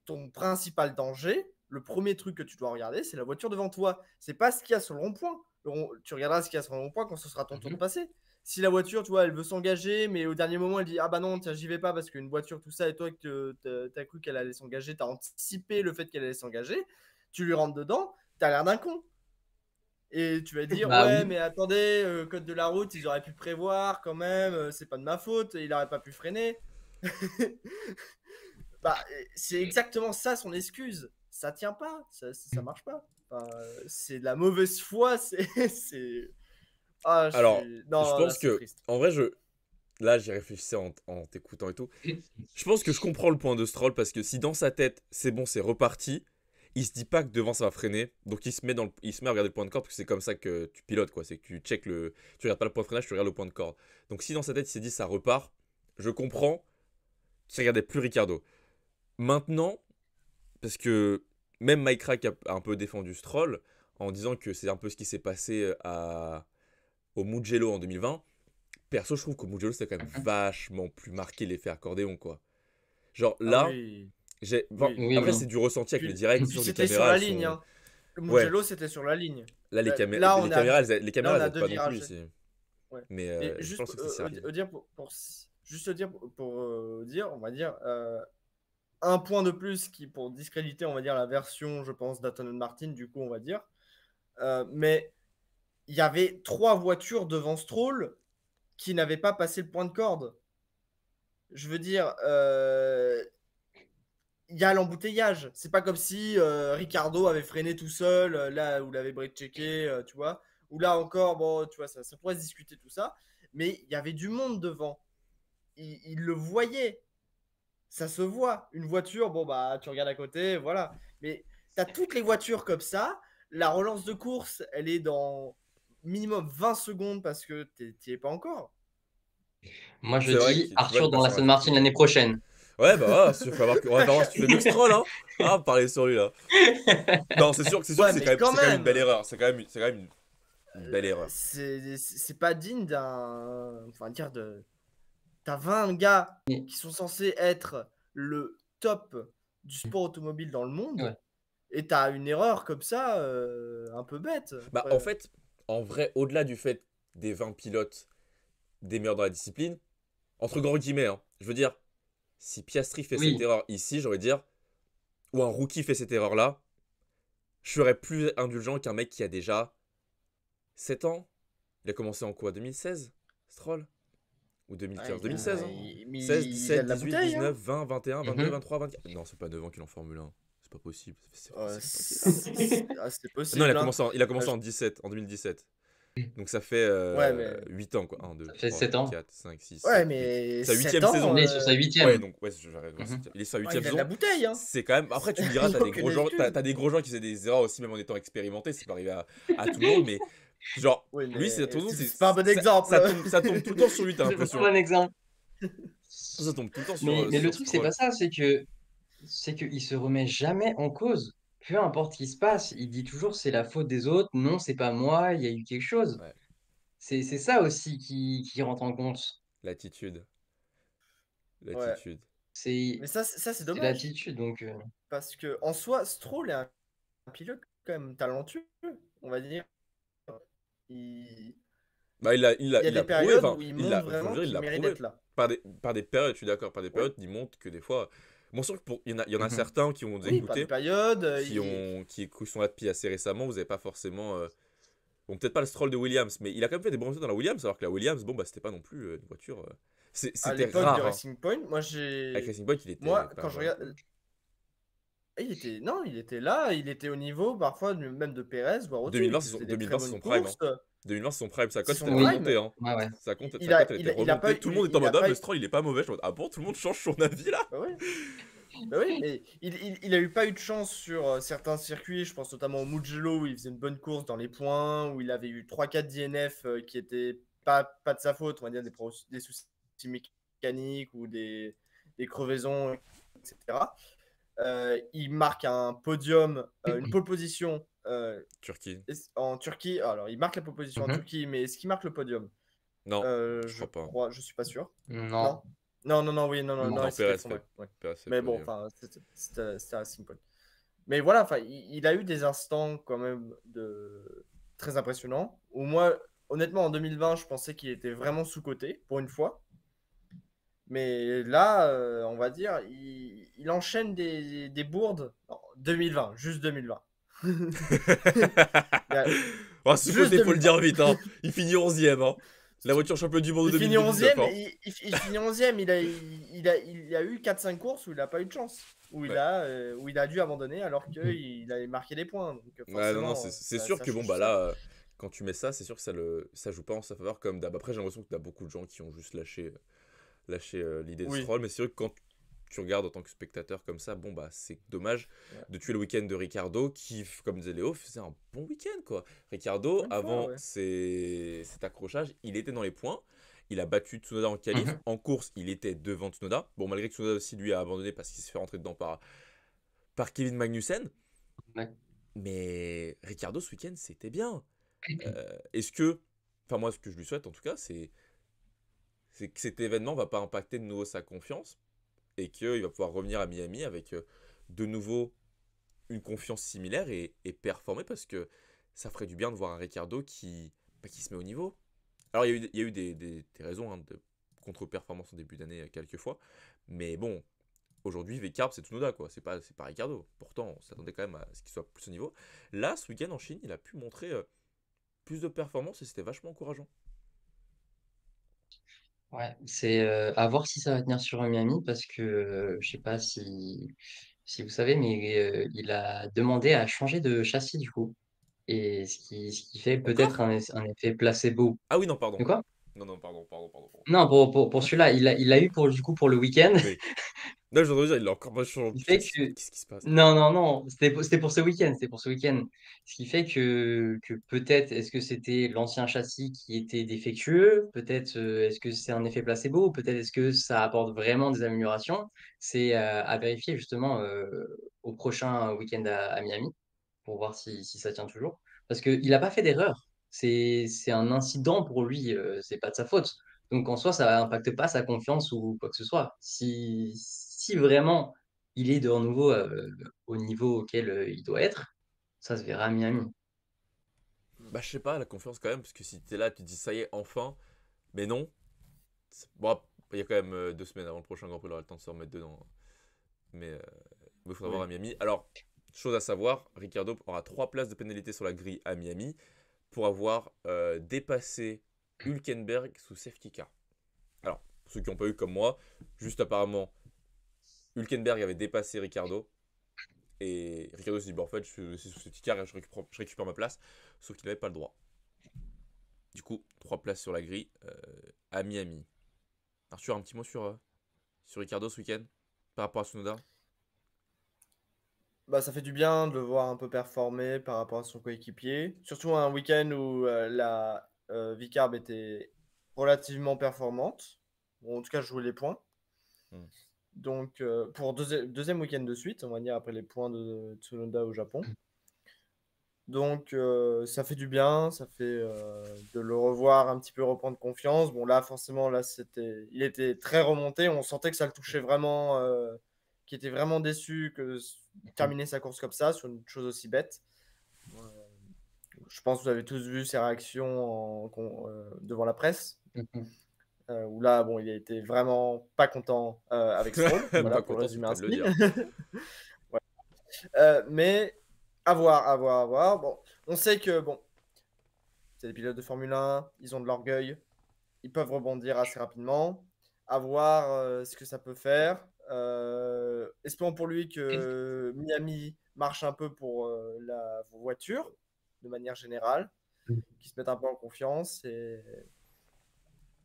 Ton principal danger, le premier truc que tu dois regarder, c'est la voiture devant toi. C'est pas ce qu'il y a sur le rond-point. Tu regarderas ce qu'il y a sur le rond-point quand ce sera ton tour de passer. Si la voiture, tu vois, elle veut s'engager, mais au dernier moment, elle dit ah bah non, tiens, j'y vais pas parce qu'une voiture, tout ça, et toi, que t'as cru qu'elle allait s'engager, t'as anticipé le fait qu'elle allait s'engager, tu lui rentres dedans, t'as l'air d'un con. Et tu vas dire, Bah ouais, oui. mais attendez, code de la route, ils auraient pu prévoir quand même, c'est pas de ma faute, il aurait pas pu freiner. Bah, c'est exactement ça son excuse. Ça tient pas, ça marche pas. Enfin, c'est de la mauvaise foi, c'est. Ah, je Alors, suis. je Non, là, pense c'est que, triste. en vrai, là, j'y réfléchissais en t'écoutant et tout. Je pense que je comprends le point de Stroll parce que si dans sa tête, c'est bon, c'est reparti, il se dit pas que devant ça va freiner. Donc il se met à regarder le point de corde parce que c'est comme ça que tu pilotes, quoi. C'est que tu check tu regardes pas le point de freinage, tu regardes le point de corde. Donc si dans sa tête, il s'est dit ça repart, je comprends, tu regardais plus Ricardo. Maintenant, parce que même Mike Rack a un peu défendu Stroll en disant que c'est un peu ce qui s'est passé au Mugello en 2020. Perso, je trouve qu'au Mugello, c'était quand même vachement plus marqué l'effet accordéon, quoi. Genre Ah là, oui, bon, oui. Oui, après, oui. c'est du ressenti avec le Et direct. C'est puis sûr, les c'était sur caméras, la elles ligne, sont. hein. Le Ouais, Mugello, c'était sur la ligne. là, Là, les caméras, les là, caméras, on elles a aident deux pas non plus virages. ici. Ouais. Mais Et je juste pense que c'est sur la ligne. dire juste te dire dire, on va dire, un point de plus qui pour discréditer, on va dire, la version, je pense, d'Aston Martin, du coup, on va dire. Mais il y avait trois voitures devant Stroll qui n'avaient pas passé le point de corde. Je veux dire, il y a l'embouteillage. C'est pas comme si Ricardo avait freiné tout seul, là où il avait break-checké, tu vois. Ou là encore, bon, tu vois, ça pourrait se discuter tout ça. Mais il y avait du monde devant. Il le voyait. Ça se voit. Une voiture, bon, bah, tu regardes à côté, voilà. Mais tu as toutes les voitures comme ça. La relance de course, elle est dans minimum 20 secondes parce que tu n'y es pas encore. Moi, je C'est vrai que dis tu vois, t'es Arthur pas dans sur l'Aston la Martin l'année prochaine. Ouais, bah, voilà, on va voir si tu fais mieux que Stroll, hein. Ah, parler sur lui, là. Non, c'est sûr que Ouais, mais quand c'est quand même une belle même, erreur. C'est quand même une belle erreur. c'est pas digne d'un. Enfin, dire de. T'as 20 gars qui sont censés être le top du sport automobile dans le Ouais. monde et t'as une erreur comme ça, un peu bête. Bah, en Ouais. fait, en vrai, au-delà du fait des 20 pilotes, des meilleurs dans la discipline. Entre grands guillemets, hein. Je veux dire, si Piastri fait cette Oui, erreur ici, j'aurais dire, ou un rookie fait cette erreur-là, je serais plus indulgent qu'un mec qui a déjà 7 ans. Il a commencé en quoi? 2016, Stroll? Ou Ah, 2015? 2016, hein? mais 16, il a 17, de la 18, bouteille, hein. 19, 20, 21, 22, mhm. 23, 24. Non, c'est pas 9 ans qu'il est en Formule 1. C'est pas possible. C'est pas possible, arrête. C'est Non, possible, hein. il a Euh, commencé je- en 17, en 2017. Donc ça fait Ouais, mais 8 ans, quoi. 1, 2, Ça fait 3, 7 ans. 4, 5, 6, ouais, 7, 8. mais Sa 7 huitième ans, saison. Il est sur sa Ouais, huitième. donc, ouais, j'arrête. Ouais, Mhm. il est sa ouais, huitième il a de la saison. bouteille, hein. C'est quand même. Après, tu me diras, Il n'y a aucune excuse. t'as des gros joueurs qui faisaient des erreurs aussi, même en étant expérimentés. C'est pas arrivé à tout le monde, mais genre, Oui, lui, c'est mais tout le monde, c'est pas un bon exemple. ça tombe tout le temps sur lui, t'as C'est pas un l'impression. bon exemple. Ça tombe tout le temps Mais le sur truc, c'est pas Stroll. ça, c'est qu'il se remet jamais en cause. Peu importe ce qui se passe, il dit toujours c'est la faute des autres, non, c'est pas moi, il y a eu quelque chose. Ouais, C'est ça aussi qui rentre en compte. l'attitude. Ouais. L'attitude. C'est Mais ça c'est c'est dommage. l'attitude, donc Parce que en soi, Stroll est un pilote quand même talentueux, on va dire. Il, Bah, il y a il a des prouvé, périodes enfin, où il montre je veux vraiment dire, il qu'il l'a mérite prouvé. d'être là. Par des périodes, je suis d'accord, par des Oui, périodes, il montre que des fois. Bon, sûr que il y en a mhm. certains qui vont nous oui, par des écouter, périodes. qui sont là depuis assez récemment, vous avez pas forcément. Bon, peut-être pas le Stroll de Williams, mais il a quand même fait des bons résultats dans la Williams, alors que la Williams, bon, bah, c'était pas non plus une voiture. À C'était l'époque de rare, hein. Racing Point, Avec Racing Point, il était moi, pas quand je mal, quoi. regarde, non, il était là, il était au niveau parfois même de Perez, voire au-dessus. Il faisait des très 2020, c'est son bonnes prime, hein. courses. 2020, c'est son prime. Sa C'est cote était son Oui, prime. remontée, hein. ouais, ouais. Sa cote, elle était Il a pas, remontée. Tout le monde est en il a mode, ah, pas mais eu. Stroll, il est pas mauvais. Je me dis, ah bon, tout le monde change son avis là? Bah ouais. Bah oui, mais il a eu pas eu de chance sur certains circuits, je pense notamment au Mugello où il faisait une bonne course dans les points, où il avait eu 3-4 DNF qui étaient pas de sa faute, on va dire des soucis mécaniques ou des crevaisons, etc. Il marque un podium, une pole position Turquie. en Turquie. Alors, il marque la pole position en Mhm. Turquie, mais est-ce qu'il marque le podium? Non, je Je crois pas. crois, je suis pas sûr. Non, Non? Non, non, non, oui, non, non, non. non, Non, il s'est fait fondre, ouais. Perez fait le Mais bon, podium. enfin, c'était un Simple. Mais voilà, enfin, il a eu des instants quand même très impressionnants. Où moi, honnêtement, en 2020, je pensais qu'il était vraiment sous-coté, pour une fois. Mais là, on va dire, il enchaîne des bourdes. Non, 2020, juste 2020. Il y a- Oh, ce Juste côté, faut le 2020. dire vite, hein. Il finit 11ème, hein. La voiture championne du monde de Il finit 2019, 11e, hein. il finit 11e, il a eu 4-5 courses où il n'a pas eu de chance, Ouais. où il a dû abandonner alors qu'il avait marqué des points. Donc Ouais, non, non, forcément, c'est sûr ça que bon, change bah ça. là, quand tu mets ça, c'est sûr que ça joue pas en sa faveur comme d'hab. Après, j'ai l'impression que t'as beaucoup de gens qui ont juste lâché l'idée de Oui, Stroll, mais c'est sûr que quand tu regardes en tant que spectateur comme ça, bon, bah, c'est dommage ouais. de tuer le week-end de Ricardo qui, comme disait Léo, faisait un bon week-end, quoi. Ricardo, Pour une fois, avant ouais. cet accrochage, il était dans les points. Il a battu Tsunoda en qualif. Mhm. En course, il était devant Tsunoda. Bon, malgré que Tsunoda aussi lui a abandonné parce qu'il s'est fait rentrer dedans par Kevin Magnussen. Ouais. Mais Ricardo, ce week-end, c'était bien. Est-ce que, enfin moi, ce que je lui souhaite en tout cas, c'est que cet événement va pas impacter de nouveau sa confiance et qu'il va pouvoir revenir à Miami avec de nouveau une confiance similaire et performer parce que ça ferait du bien de voir un Ricardo qui se met au niveau. Alors il y a eu des raisons, hein, de contre-performance en début d'année quelques fois, mais bon, aujourd'hui Vcarb c'est Tsunoda, quoi, c'est pas Ricardo. Pourtant on s'attendait quand même à ce qu'il soit plus au niveau. Là, ce week-end en Chine, il a pu montrer plus de performance et c'était vachement encourageant. Ouais, c'est à voir si ça va tenir sur Miami parce que je sais pas si vous savez, mais il a demandé à changer de châssis du coup. Et ce qui fait peut-être Encore? un effet placebo. Ah oui, non, pardon. De quoi? Non, non, pardon. Non, pour celui-là, il a eu du coup pour le week-end. Oui. Là, je voudrais dire, il a encore vachement. Ce qui Putain, fait que. qu'est-ce qui se passe? Non, non, non, c'était pour ce week-end. C'était pour ce week-end. Ce qui fait que peut-être, est-ce que c'était l'ancien châssis qui était défectueux? Peut-être, est-ce que c'est un effet placebo? Ou peut-être, est-ce que ça apporte vraiment des améliorations? C'est à vérifier justement au prochain week-end à Miami pour voir si ça tient toujours. Parce qu'il n'a pas fait d'erreur. C'est un incident pour lui, c'est pas de sa faute. Donc en soi, ça n'impacte pas sa confiance ou quoi que ce soit. Si vraiment il est de nouveau au niveau auquel il doit être, ça se verra à Miami. Bah, je sais pas, la confiance quand même, parce que si t'es là, tu te dis ça y est, enfin. Mais non. Bon, il y a quand même 2 semaines avant le prochain Grand Prix, il aura le temps de se remettre dedans. Mais il faudra voir à Miami. Alors, chose à savoir, Ricciardo aura 3 places de pénalité sur la grille à Miami pour avoir dépassé Hülkenberg sous safety car. Alors, pour ceux qui n'ont pas eu comme moi, juste apparemment, Hülkenberg avait dépassé Ricciardo. Et Ricciardo s'est dit, bah, en fait, c'est sous safety car et je récupère ma place. Sauf qu'il n'avait pas le droit. Du coup, 3 places sur la grille à Miami. Arthur, un petit mot sur Ricciardo ce week-end par rapport à Tsunoda? Bah, ça fait du bien de le voir un peu performer par rapport à son coéquipier. Surtout un week-end où la Vicarb était relativement performante. Bon, en tout cas, jouer les points. Hmm. Donc, pour deuxième week-end de suite, on va dire, après les points de Tsunoda au Japon. Donc, ça fait du bien, ça fait de le revoir un petit peu reprendre confiance. Bon, là, forcément, là, il était très remonté. On sentait que ça le touchait vraiment, qu'il était vraiment déçu que terminer sa course comme ça, sur une chose aussi bête. Je pense que vous avez tous vu ses réactions devant la presse. Où là, bon, il a été vraiment pas content avec Stroll. Voilà, Pas pour le content, c'est résumer le cas de le ainsi. dire. Mais à voir, à voir, à voir. Bon, on sait que bon, c'est des pilotes de Formule 1, ils ont de l'orgueil, ils peuvent rebondir assez rapidement. À voir ce que ça peut faire. Espérons pour lui que Miami marche un peu pour la voiture, de manière générale, qu'il se mette un peu en confiance et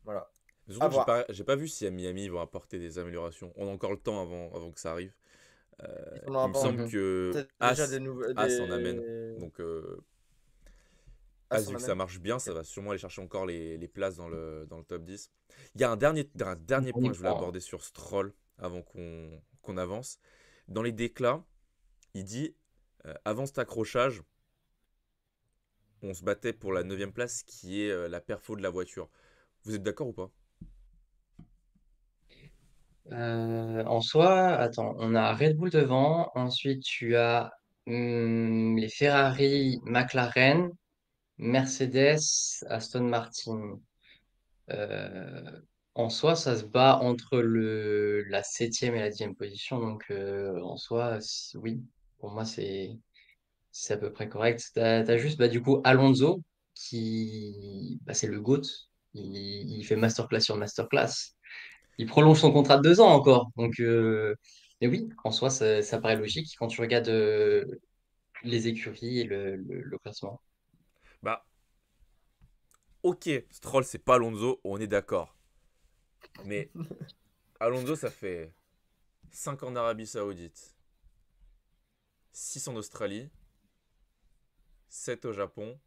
voilà. Mais À surtout que voir. j'ai pas vu si à Miami ils vont apporter des améliorations. On a encore le temps avant que ça arrive. On en Il me semble apporte que peut-être déjà des As en amène. Donc à As, son vu que ça amène. marche bien, Ok. ça va sûrement aller chercher encore les places dans le top 10. Il y a un dernier point que je voulais aborder sur Stroll avant qu'on avance. Dans les déclats, il dit avant cet accrochage, on se battait pour la 9e place qui est la perfo de la voiture. Vous êtes d'accord ou pas? En soi, attends, on a Red Bull devant, ensuite tu as les Ferrari, McLaren, Mercedes, Aston Martin. Euh, En soi, ça se bat entre la 7e et la 10e position, donc en soi, oui, pour moi, c'est à peu près correct. T'as juste, bah, du coup, Alonso, c'est le GOAT, il fait masterclass sur masterclass. Il prolonge son contrat de 2 ans encore. Donc, mais oui, en soi, ça paraît logique quand tu regardes les écuries et le classement. Bah, ok, Stroll, c'est pas Alonso, on est d'accord. Mais Alonso, ça fait 5 en Arabie Saoudite, 6 en Australie, 7 au Japon.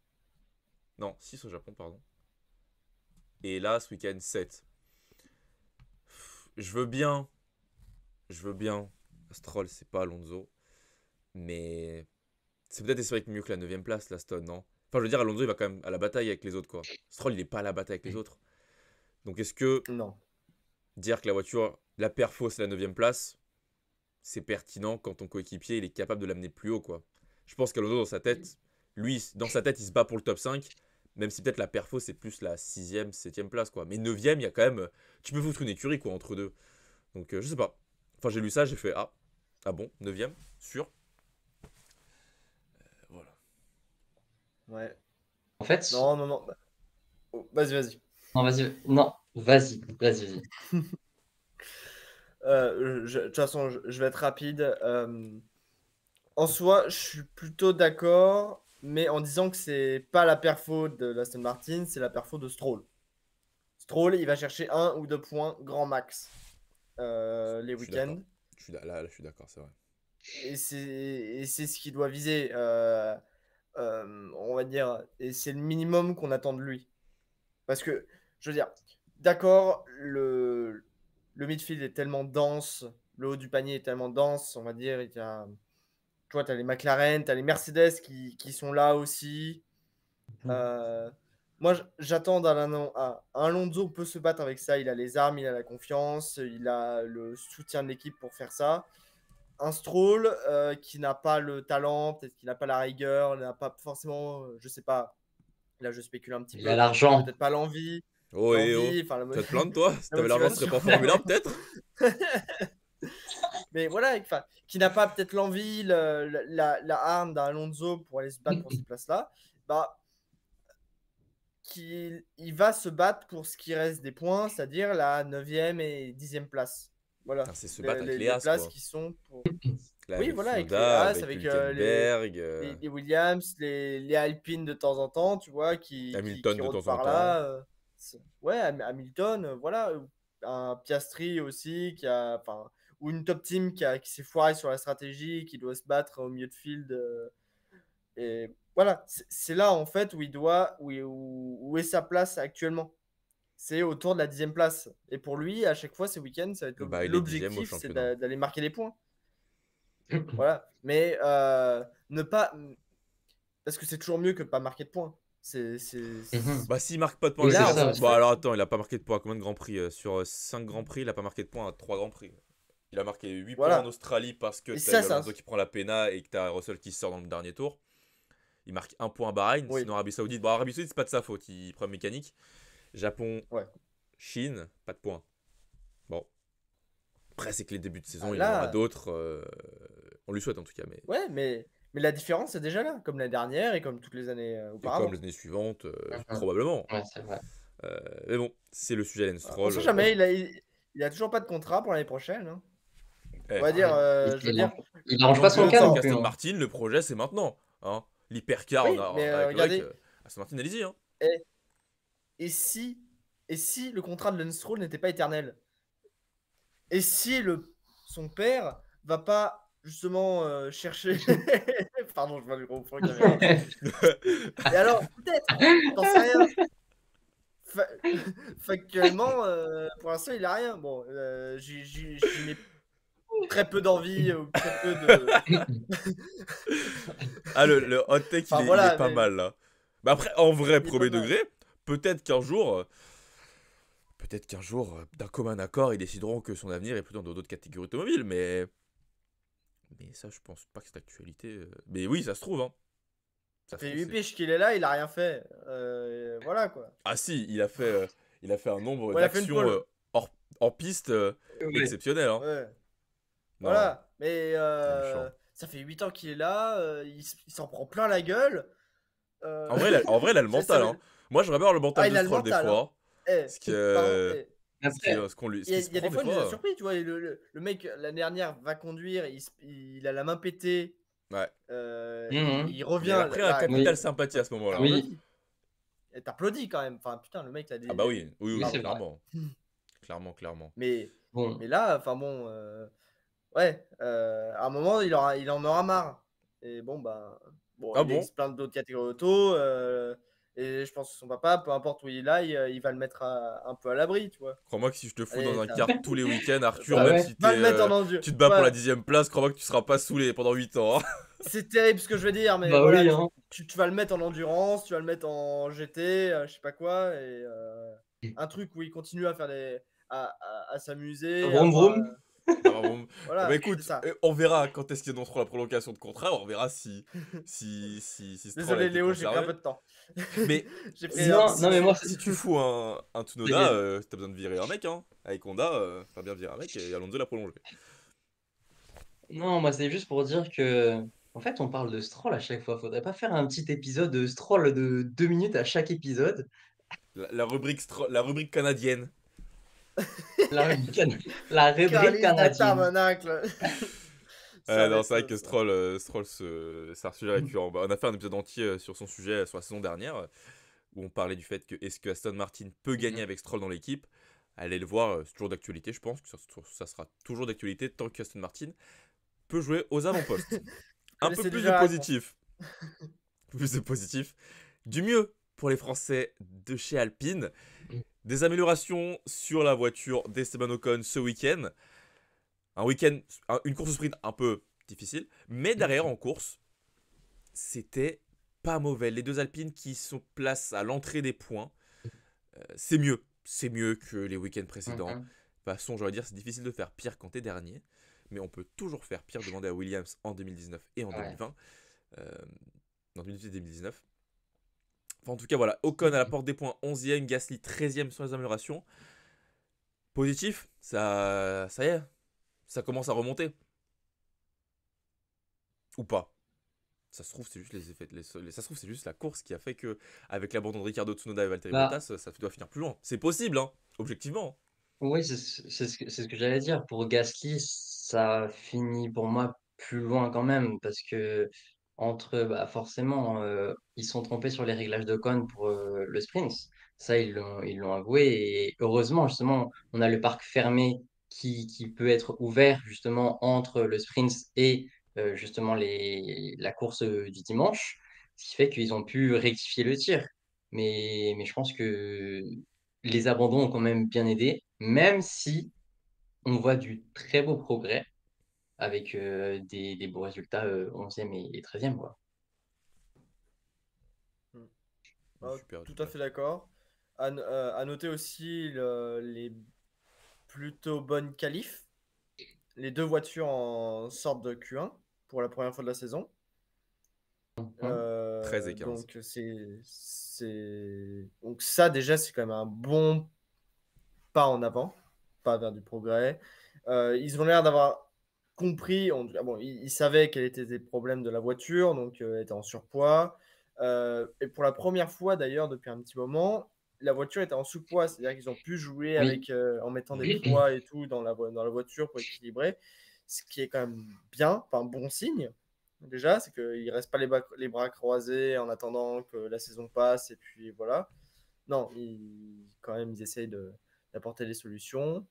Non, 6 au Japon, pardon. Et là, ce week-end, 7. Je veux bien. Je veux bien. Stroll, c'est pas Alonso. Mais c'est peut-être espérer que mieux que la 9e place, la Stone, non? Enfin, je veux dire, Alonso, il va quand même à la bataille avec les autres, quoi. Stroll, il est pas à la bataille avec les autres. Donc, est-ce que Non. dire que la voiture, la perfo, c'est la 9e place, c'est pertinent quand ton coéquipier, il est capable de l'amener plus haut, quoi? Je pense qu'Alonso, dans sa tête, lui, dans sa tête, il se bat pour le top 5. Même si peut-être la perfo, c'est plus la 6e, 7e place, quoi. Mais 9e, il y a quand même. Tu peux foutre une écurie, quoi, entre deux. Donc, je sais pas. Enfin, j'ai lu ça, j'ai fait ah bon, 9e, sûr. Voilà. Ouais. En fait, Non, non, non. Oh, vas-y, vas-y. non, vas-y, non, vas-y. De toute façon, je vais être rapide. En soi, je suis plutôt d'accord, mais en disant que c'est pas la perfo de l'Aston Martin, c'est la perfo de Stroll. Stroll, il va chercher 1 ou 2 points, grand max, les Je suis d'accord. week-ends. Là, je suis d'accord, c'est vrai. Et c'est ce qu'il doit viser, on va dire. Et c'est le minimum qu'on attend de lui. Parce que, je veux dire, d'accord, le midfield est tellement dense, le haut du panier est tellement dense, on va dire. Tu vois, tu as les McLaren, tu as les Mercedes qui sont là aussi. Euh, Moi, j'attends Alonso peut se battre avec ça. Il a les armes, il a la confiance, il a le soutien de l'équipe pour faire ça. Un Stroll qui n'a pas le talent, peut-être qu'il n'a pas la rigueur, n'a pas forcément, je sais pas, là je spécule un petit Il a peu, l'argent. peut-être pas l'envie. Oh et oh. l'envie, enfin Tu vas te plaindre, toi? Si t'avais l'argent, tu serais pas en motivation. Formule 1, peut-être? Mais voilà, enfin, qui n'a pas peut-être l'envie, la hargne d'un Alonso pour aller se battre pour ces places-là, bah, il va se battre pour ce qui reste des points, c'est-à-dire la 9e et 10e place. Voilà. Putain, c'est se battre avec les Les As, places quoi. qui sont pour. Là, Oui, avec voilà, avec les Honda, As, avec avec Hülkenberg, les Williams, les Alpines de temps en temps, tu vois, Hamilton qui de rôdent temps en par temps. là. Ouais, Hamilton, voilà. Un Piastri aussi, enfin, ou une top team qui s'est foirée sur la stratégie, qui doit se battre au milieu de field. Et voilà, c'est là en fait où où est sa place actuellement. C'est autour de la 10e place. Et pour lui, à chaque fois, ces week-ends, ça va être Bah, il est 10ème au l'objectif, c'est championnat. d'aller marquer des points. Voilà. Mais ne pas. Parce que c'est toujours mieux que de pas marquer de points. Bah, s'il marque pas de points Et Oui, l'année c'est là, ça dernière. en aussi. Bon, fait, alors attends, il a pas marqué de points à combien de grands prix? Sur 5 grands prix, il a pas marqué de points à 3 grands prix. Il a marqué 8 points en voilà. Australie parce que Et t'as eu ça, Alonso qui prend la pena et que t'as Russell qui sort dans le dernier tour. Il marque 1 point à Bahreïn. oui, Sinon, Arabie Saoudite. Bon, Arabie Saoudite, c'est pas de sa faute. Il prend mécanique. Japon, ouais. Chine, pas de points. Bon. Après, c'est que les débuts de Ah, saison, il en aura là, d'autres. On lui souhaite en tout cas. ouais, mais la différence est déjà là, comme l'année dernière et comme toutes les années Et comme les auparavant. années suivantes, Mhm. probablement. Ouais, c'est vrai. Mais bon, c'est le sujet Lance On Stroll. sait jamais, il a toujours pas de contrat pour l'année prochaine, hein. On Eh, va dire, Ouais. je veux dire, Il arrange pas son l'ambiance cas non avec plus, Aston hein. Martin, le projet, c'est maintenant. Hein. L'hypercar oui, mais avec le regardez, Aston Martin, allez-y. Hein. et, et si, et si le contrat de Lance Stroll n'était pas éternel? Et si son père va pas justement chercher. Pardon, je vois le gros point caméra. Et alors, peut-être, t'en sais rien. Fa- Factuellement, pour l'instant, il a rien. Bon, j'y mets très peu d'envie ou très peu de. Ah, le hot take, Enfin il est voilà, pas mais mal là. Bah après, en vrai, il est pas premier mal. degré, peut-être qu'un jour, d'un commun accord, ils décideront que son avenir est plutôt dans d'autres catégories automobiles. Mais ça, je pense pas que c'est d'actualité. Mais oui, ça se trouve. Hein. Ça Ça se fait trouve, 8 c'est. piges qu'il est là, il a rien fait. Voilà quoi. Ah si, il a fait un nombre Bon, il a fait une d'actions pole. en piste Ouais. exceptionnel. Hein. Ouais. Non, Voilà. Mais c'est méchant. ça fait 8 ans qu'il est là, il s'en prend plein la gueule. En vrai, il a le Ça mental. Hein. veut- Moi, j'aurais bien avoir le Ah, mental il de a le Stroll des mental, hein. fois. Eh, Ce qui, pardon. euh, Après, ce qui se Il y a prend des des fois, il nous a fois. surpris, tu vois. Le mec, l'année dernière, va conduire, il a la main pétée, Ouais. mhm. il Mais il a revient. pris un Là, capital Oui, sympathie à ce moment-là. Hein. oui, t'applaudis. Et t'applaudis quand même. Enfin, putain, le mec, Ah bah oui, oui, oui, oui, Pardon. c'est vrai. clairement. Clairement, clairement. Mais, Bon, mais là, enfin bon, ouais, à un moment, il en aura marre. Et bon, bah, bon, Ah il bon? existe plein d'autres catégories auto. Et je pense que son papa, peu importe où il aille, il va le mettre un peu à l'abri, tu vois. Crois-moi que si je te fous dans Allez, un kart tous les week-ends, Arthur, bah même ouais. si va le mettre en endurance. tu te bats pour la Ouais, 10ème place, crois-moi que tu seras pas saoulé pendant 8 ans. Hein. c'est terrible ce que je veux dire, mais Bah voilà, oui, hein. tu vas le mettre en endurance, tu vas le mettre en GT, je sais pas quoi, et un truc où il continue à faire à s'amuser, à Vroom voir. vroom. Ah bah, bon. Eh bah Voilà, c'est écoute, ça. on verra quand est-ce qu'ils annonceront la prolongation de contrat, on verra si Stroll a Désolé, été Léo, j'ai pris un conservé. peu de temps. Mais J'ai pris si, un Non, petit non, mais moi, moment. si tu fous un Tsunoda, c'est- si t'as besoin de virer un mec, hein, avec Honda, t'as bien viré un mec et Alonso l'a prolongé. non, moi, c'est juste pour dire que, en fait, on parle de Stroll à chaque fois. Faudrait pas faire un petit épisode de Stroll de 2 minutes à chaque épisode. La rubrique canadienne. La rubrique, la rubrique Calice de canadienne. tabernacle. Ça va Non, être c'est vrai que ça. Stroll c'est un sujet récurrent. Bah, on a fait un épisode entier sur son sujet sur la saison dernière, où on parlait du fait que est-ce que Aston Martin peut gagner avec Stroll dans l'équipe. Allez le voir, c'est toujours d'actualité, je pense que ça sera toujours d'actualité tant que Aston Martin peut jouer aux avant-postes. Vous Un peu connaissez plus de déjà la réponse. positif. Plus de positif. Du mieux pour les Français de chez Alpine. Des améliorations sur la voiture d'Esteban Ocon ce week-end. Une course sprint un peu difficile, mais derrière en course, c'était pas mauvais. Les deux Alpines qui sont placées à l'entrée des points, c'est mieux. C'est mieux que les week-ends précédents. De Mhm. toute façon, j'aurais dire, c'est difficile de faire pire quand t'es dernier, mais on peut toujours faire pire. Demandez à Williams en 2019 et en Ouais. 2020. En 2018 et 2019. Enfin, en tout cas, voilà. Ocon à la porte des points, 11e. Gasly, 13e sur les améliorations. Positif, ça y est. Ça commence à remonter. Ou pas. Ça se trouve, c'est juste les effets. Ça se trouve, c'est juste la course qui a fait que, avec l'abandon de Ricardo Tsunoda et Valtteri Bah, Bottas, ça doit finir plus loin. C'est possible, hein, objectivement. oui, c'est ce que j'allais dire. Pour Gasly, ça finit pour moi plus loin quand même, parce que bah, forcément, ils sont trompés sur les réglages d'Ocon pour le sprint. Ça, ils l'ont avoué. Et heureusement, justement, on a le parc fermé qui peut être ouvert justement entre le sprint et justement la course du dimanche, ce qui fait qu'ils ont pu rectifier le tir. Mais je pense que les abandons ont quand même bien aidé, même si on voit du très beau progrès avec des beaux résultats 11e et 13e, quoi. Hmm. Super, Tout à super. fait d'accord. À noter aussi les plutôt bonnes qualifs. Les deux voitures en sortent de Q1 pour la première fois de la saison. Mhm. 13 et 15. Donc donc ça déjà c'est quand même un bon pas en avant, pas vers du progrès. Ils ont l'air d'avoir compris, bon, ils savaient quels étaient les problèmes de la voiture, donc elle était en surpoids. Et pour la première fois d'ailleurs depuis un petit moment, la voiture était en sous-poids, c'est-à-dire qu'ils ont pu jouer Oui. avec, en mettant des poids et tout dans la voiture pour équilibrer, ce qui est quand même bien, enfin bon signe. Déjà, c'est qu'ils ne restent pas les bras croisés en attendant que la saison passe, et puis voilà. Non, quand même, ils essayent d'apporter des solutions.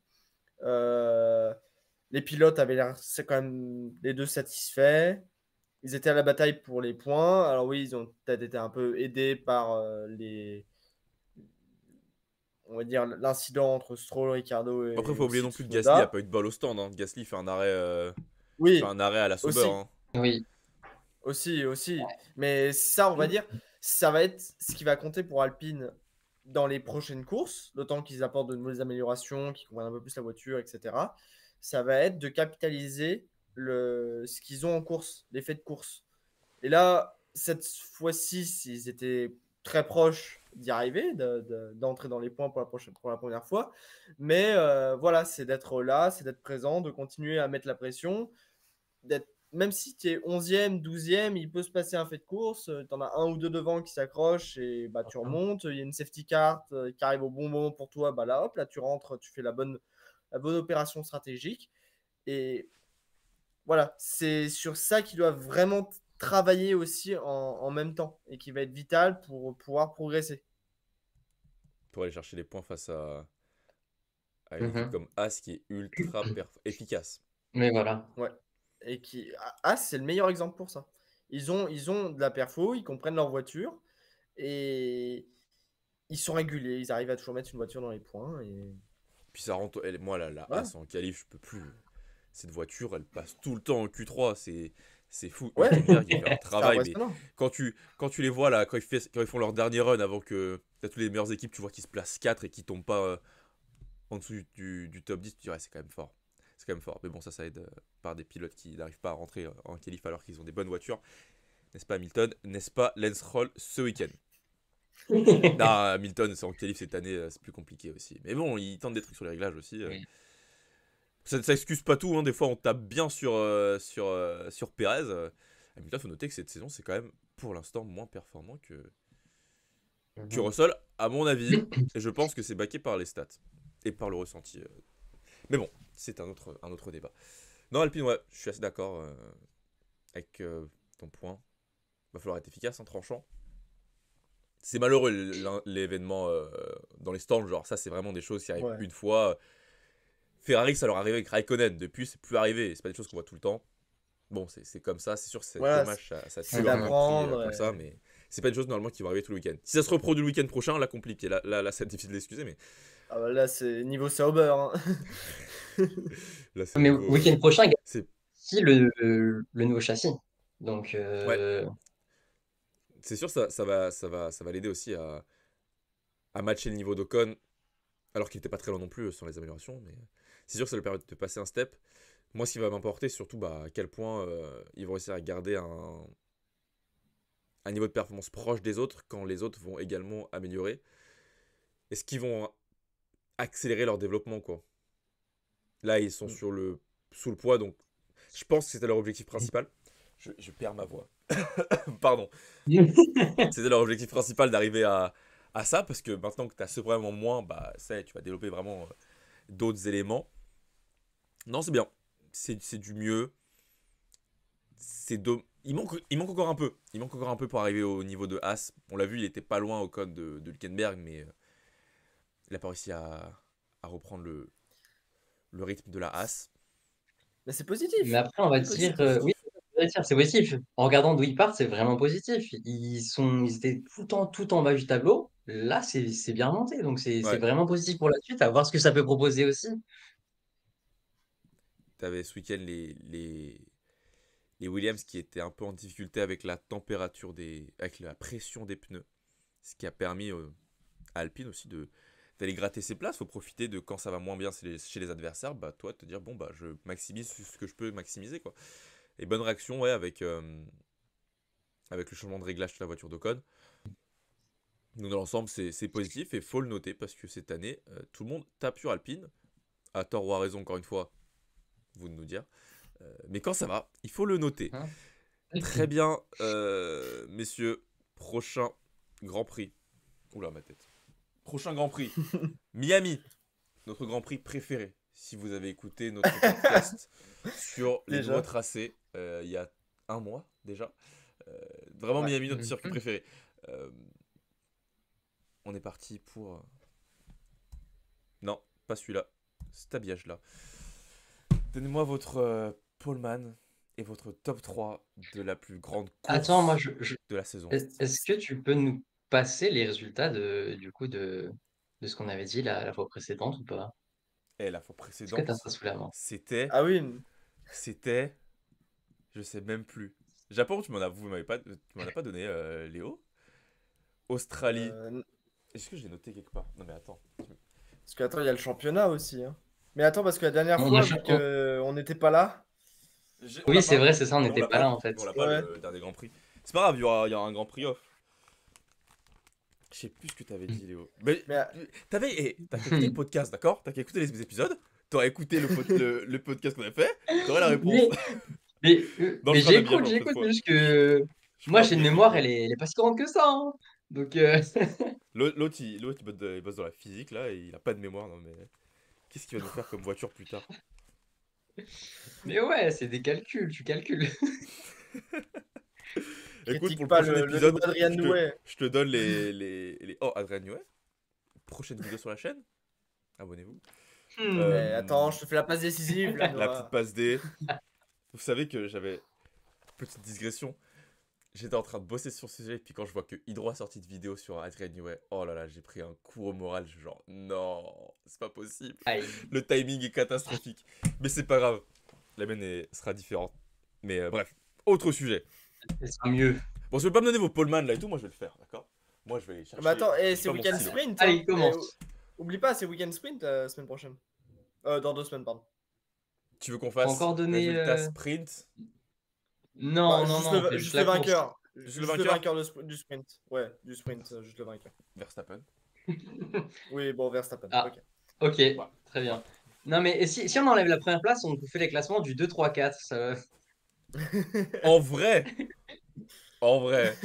Euh, les pilotes avaient l'air, c'est quand même les deux satisfaits. Ils étaient à la bataille pour les points. Alors oui, ils ont peut-être été un peu aidés par on va dire, l'incident entre Stroll, Ricardo Après, et faut oublier aussi non plus que Gasly a Tsunoda. pas eu de balle au stand, hein. Gasly fait Oui, un arrêt à la Sauber, aussi, hein. Oui. aussi. Mais ça, on va dire, ça va être ce qui va compter pour Alpine dans les prochaines courses, d'autant qu'ils apportent de nouvelles améliorations, qu'ils comprennent un peu plus la voiture, etc. Ça va être de capitaliser ce qu'ils ont en course, l'effet de course. Et là, cette fois-ci, ils étaient très proches d'y arriver, d'entrer dans les points pour la première fois. Mais voilà, c'est d'être là, c'est d'être présent, de continuer à mettre la pression, même si tu es 11e, 12e, il peut se passer un fait de course. Tu en as un ou deux devant qui s'accrochent et bah, tu remontes. Il y a une safety car qui arrive au bon moment pour toi. Bah, là, hop, là, tu rentres, tu fais la bonne opération stratégique. Et voilà, c'est sur ça qu'ils doivent vraiment travailler aussi en même temps et qui va être vital pour pouvoir progresser. Pour aller chercher les points face à une équipe Mhm. comme As qui est ultra efficace. Mais voilà. Ouais. Et c'est le meilleur exemple pour ça. Ils ont de la perfo, ils comprennent leur voiture et ils sont réguliers. Ils arrivent à toujours mettre une voiture dans les points. Et Puis ça rentre. Moi, la voilà. As en qualif, je peux plus. Cette voiture, elle passe tout le temps en Q3. C'est fou. Ouais, Hülkenberg, il fait un c'est travail, mais impressionnant. quand tu les vois là, quand ils font leur dernier run avant que t'as toutes les meilleures équipes, tu vois qu'ils se placent 4 et qu'ils tombent pas en dessous du top 10, tu dirais c'est quand même fort. C'est quand même fort. Mais bon, ça aide par des pilotes qui n'arrivent pas à rentrer en qualif alors qu'ils ont des bonnes voitures. N'est-ce pas Hamilton? N'est-ce pas Lance Roll ce week-end? Non, Hamilton, c'est en qualif cette année, c'est plus compliqué aussi. Mais bon, il tente des trucs sur les réglages aussi. Oui. Ça excuse pas tout, hein. Des fois on tape bien sur Perez. Hamilton, faut noter que cette saison, c'est quand même pour l'instant moins performant que Mhm. Russell, à mon avis. Et je pense que c'est baqué par les stats et par le ressenti. Mais bon, c'est un autre débat. Non, Alpine, ouais, je suis assez d'accord avec ton point. Va falloir être efficace en tranchant. C'est malheureux l'événement dans les stands, genre ça c'est vraiment des choses qui arrivent Ouais. une fois. Ferrari, ça leur arrivait avec Raikkonen, depuis c'est plus arrivé, c'est pas des choses qu'on voit tout le temps. Bon, c'est comme ça, c'est sûr que c'est Voilà, dommage, ça tue c'est leur Mhm. Grand Prix d'apprendre. comme ça, mais c'est pas une chose normalement qui va arriver tout le week-end. Si ça se reproduit le week-end prochain, là compliqué, là c'est difficile d'excuser, mais Ah bah là, c'est niveau Sauber, hein. là c'est Mais niveau. week-end prochain, il y a C'est aussi le nouveau châssis. Donc, Ouais, c'est sûr ça va l'aider aussi à matcher le niveau d'Ocon, alors qu'il était pas très loin non plus sans les améliorations, mais c'est sûr que ça lui permet de passer un step. Moi, ce qui va m'importer, surtout, à quel point ils vont réussir à garder un niveau de performance proche des autres quand les autres vont également améliorer? Est-ce qu'ils vont accélérer leur développement, quoi? Là, ils sont sous le poids, donc je pense que c'était leur objectif principal. Je perds ma voix. Pardon. C'était leur objectif principal d'arriver à ça, parce que maintenant que tu as ce problème en moins, bah, ça y est, tu vas développer vraiment d'autres éléments. Non, c'est bien. C'est du mieux. Il manque encore un peu. Il manque encore un peu pour arriver au niveau de As. On l'a vu, il était pas loin au code de Hülkenberg, mais il n'a pas réussi à reprendre le rythme de la As. Mais c'est Mais positif. après, on va C'est dire, positif. oui, on va dire, c'est positif. En regardant d'où ils partent, c'est vraiment positif. Ils étaient tout en bas du tableau. Là, c'est bien monté. Donc, c'est Ouais, vraiment positif pour la suite, à voir ce que ça peut proposer aussi. t'avais ce week-end les Williams qui étaient un peu en difficulté avec la température avec la pression des pneus. Ce qui a permis à Alpine aussi d'aller gratter ses places. Faut profiter de quand ça va moins bien chez les adversaires, bah toi te dire bon bah je maximise ce que je peux maximiser, quoi. Et bonne réaction, ouais, avec le changement de réglage de la voiture d'Ocon. Donc dans l'ensemble c'est positif et faut le noter parce que cette année tout le monde tape sur Alpine, à tort ou à raison, encore une fois, vous de nous dire. Mais quand ça va, il faut le noter. Hein. Très bien, messieurs, prochain Grand Prix. Oula, ma tête. Prochain Grand Prix. Miami, notre Grand Prix préféré. Si vous avez écouté notre podcast sur les nouveaux Déjà. tracés il y a un mois déjà. Vraiment Ouais. Miami, notre circuit Mhm. préféré. Euh, on est parti pour... Non, pas celui-là. Cet habillage-là. Donnez-moi votre poleman et votre top 3 de la plus grande Attends, moi, course de la saison. est-ce que tu peux nous passer les résultats du coup, de ce qu'on avait dit la fois précédente ou pas? Et la fois Est-ce que tu as précédente, ça sous la main? c'était... Ah oui. C'était... Je sais même plus. Japon, vous m'en as pas donné, Léo. Australie. euh, Est-ce que je l'ai noté quelque part? Non mais attends. Parce que attends, il y a le championnat aussi, hein. Mais attends, parce que la dernière On a fois, cha- vu que on n'était pas là. On Oui, l'a c'est pas. vrai, c'est ça, on Mais on n'était l'a pas pas. là en fait. Mais on l'a pas Ouais. le dernier Grand Prix. C'est pas grave, il y aura un Grand Prix off. Je sais plus ce que t'avais dit, Léo. Mais Mais t'as qu'à écouter le podcast, d'accord? T'as qu'à écouter les épisodes. T'aurais écouté le podcast qu'on a fait. T'aurais la réponse. Mais, Dans le mais train d'habillage la prochaine j'écoute, mais fois. juste que Je suis moi pas j'ai une brillant non mémoire, plus. elle est pas si grande que ça, hein. Donc, L'autre, il bosse dans la physique là et il a pas de mémoire. Non mais qu'est-ce qu'il va nous faire comme voiture plus tard? mais ouais, c'est des calculs, tu calcules. Écoute, pour critique le pas prochain le nouveau épisode, Adrian Nouet. je te donne Oh, Adrien Newey. Prochaine vidéo sur la chaîne. Abonnez-vous. Eh, attends, Euh, je te fais la passe décisive là, la petite Noah. passe D. Vous savez que j'avais. Petite digression. J'étais en train de bosser sur ce sujet, et puis quand je vois que Hydro a sorti de vidéo sur Adrien Newey, oh là là, j'ai pris un coup au moral. Je suis genre, non, c'est pas possible. Aïe, Le timing est catastrophique. Mais c'est pas grave. La mienne sera différente. Mais bref, autre sujet. c'est mieux. Bon, si vous voulez pas me donner vos poleman là et tout, moi je vais le faire, d'accord? Moi je vais aller chercher. Mais attends, et J'ai c'est pas mon week-end stylo. sprint, Allez, hein. Et, commence. oublie pas, c'est week-end sprint semaine prochaine. Dans 2 semaines, pardon. Tu veux qu'on Faut fasse encore donner. résultat sprint? Non, Bah, non, non, on fait juste juste la le course. vainqueur. Juste le Juste le vainqueur? vainqueur du sprint. Ouais, du sprint, juste le vainqueur. Verstappen. Oui, bon, Verstappen. Ah, Ok. ok, Voilà. très Voilà. bien. Non, mais si on enlève la première place, on fait les classements du 2, 3, 4. En vrai, en vrai,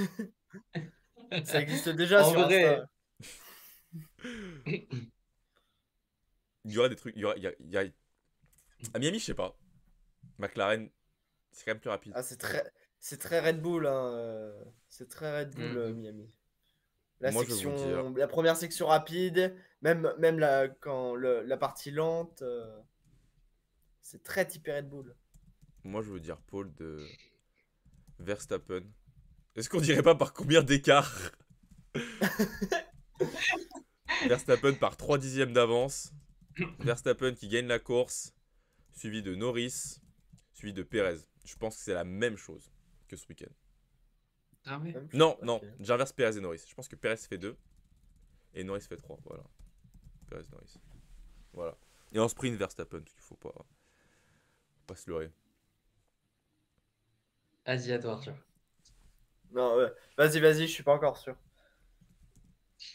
Ça existe déjà En sur vrai. Insta. il y aura des trucs. À Miami, je sais pas. McLaren, c'est quand même plus rapide. Ah, c'est très Red Bull, hein. C'est très Red Bull, Mhm. Miami. Moi, je vais vous dire. La première section rapide, même la partie lente, c'est très typé Red Bull. Moi, je veux dire Paul de Verstappen. Est-ce qu'on dirait pas par combien d'écart? Verstappen par 3 dixièmes d'avance. Verstappen qui gagne la course. Suivi de Norris. Suivi de Perez. Je pense que c'est la même chose que ce week-end. Ah ouais. Même Non, chose, non, ok. j'inverse Perez et Norris. Je pense que Perez fait 2 et Norris fait 3. Voilà. Perez, Norris. Voilà. Et en sprint, Verstappen, parce qu'il faut pas se leurrer. Vas-y, à toi, Arthur. Non, ouais. Vas-y, je suis pas encore sûr.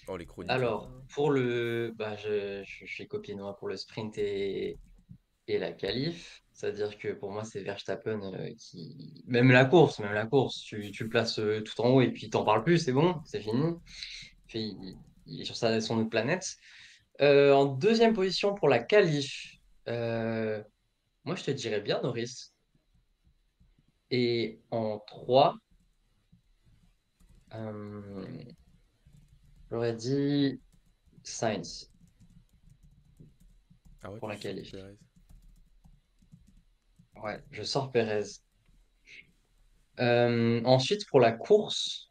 Oh, les chroniqueurs. Alors, pour le. Bah, je suis copinois pour le sprint et la qualif. C'est-à-dire que pour moi, c'est Verstappen qui. Même la course, tu le places tout en haut et puis t'en parles plus, c'est bon, c'est fini. Il est sur son autre planète. En deuxième position pour la qualif, euh, moi je te dirais bien Norris. Et en 3, j'aurais dit Sainz Ah ouais, pour tu la sors qualif. Perez. Ouais, je sors Perez. Ensuite, pour la course,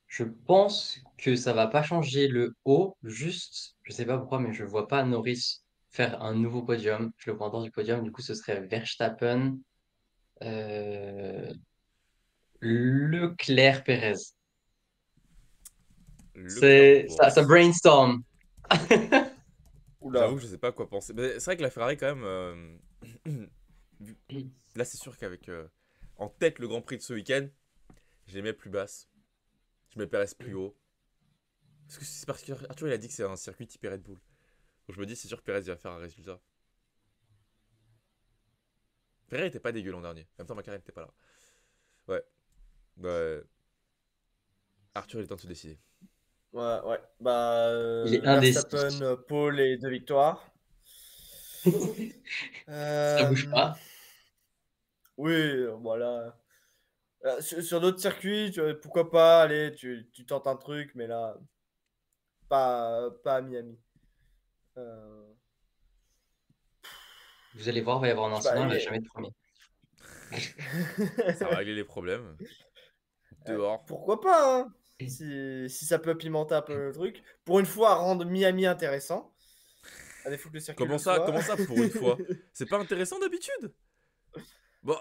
je pense que ça va pas changer le haut. Juste, je sais pas pourquoi, mais je vois pas Norris faire un nouveau podium. Je le vois en dehors du podium. Du coup, ce serait Verstappen, euh, Leclerc, Perez. Leclerc C'est ça, ça boss. brainstorm. Oula. J'avoue que je sais pas quoi penser. Mais c'est vrai que la Ferrari, quand même. vu- Là, c'est sûr qu'avec en tête le Grand Prix de ce week-end, je les mets plus basses. Je mets Perez plus haut. Parce que Arthur, il a dit que c'est un circuit type Red Bull. Donc je me dis, c'est sûr que Perez il va faire un résultat. Perez était pas dégueu l'an dernier. En même temps, McLaren n'était pas là. Ouais. Bah, Arthur, il est temps de se décider. Ouais. Bah, Il est Verstappen, indécis. Paul et 2 victoires. Ça bouge Euh, pas. oui, voilà. Sur d'autres circuits, pourquoi pas, allez, tu tentes un truc, mais là, pas à Miami. Euh, Vous allez voir, il va y avoir un je sais pas, incident, il va jamais être premier. Ça va régler les problèmes. Dehors. pourquoi pas, hein, si ça peut pimenter un peu le truc. Pour une fois, rendre Miami intéressant. À défaut que le circuit le soit. Comment ça pour une fois? C'est pas intéressant d'habitude? Bon,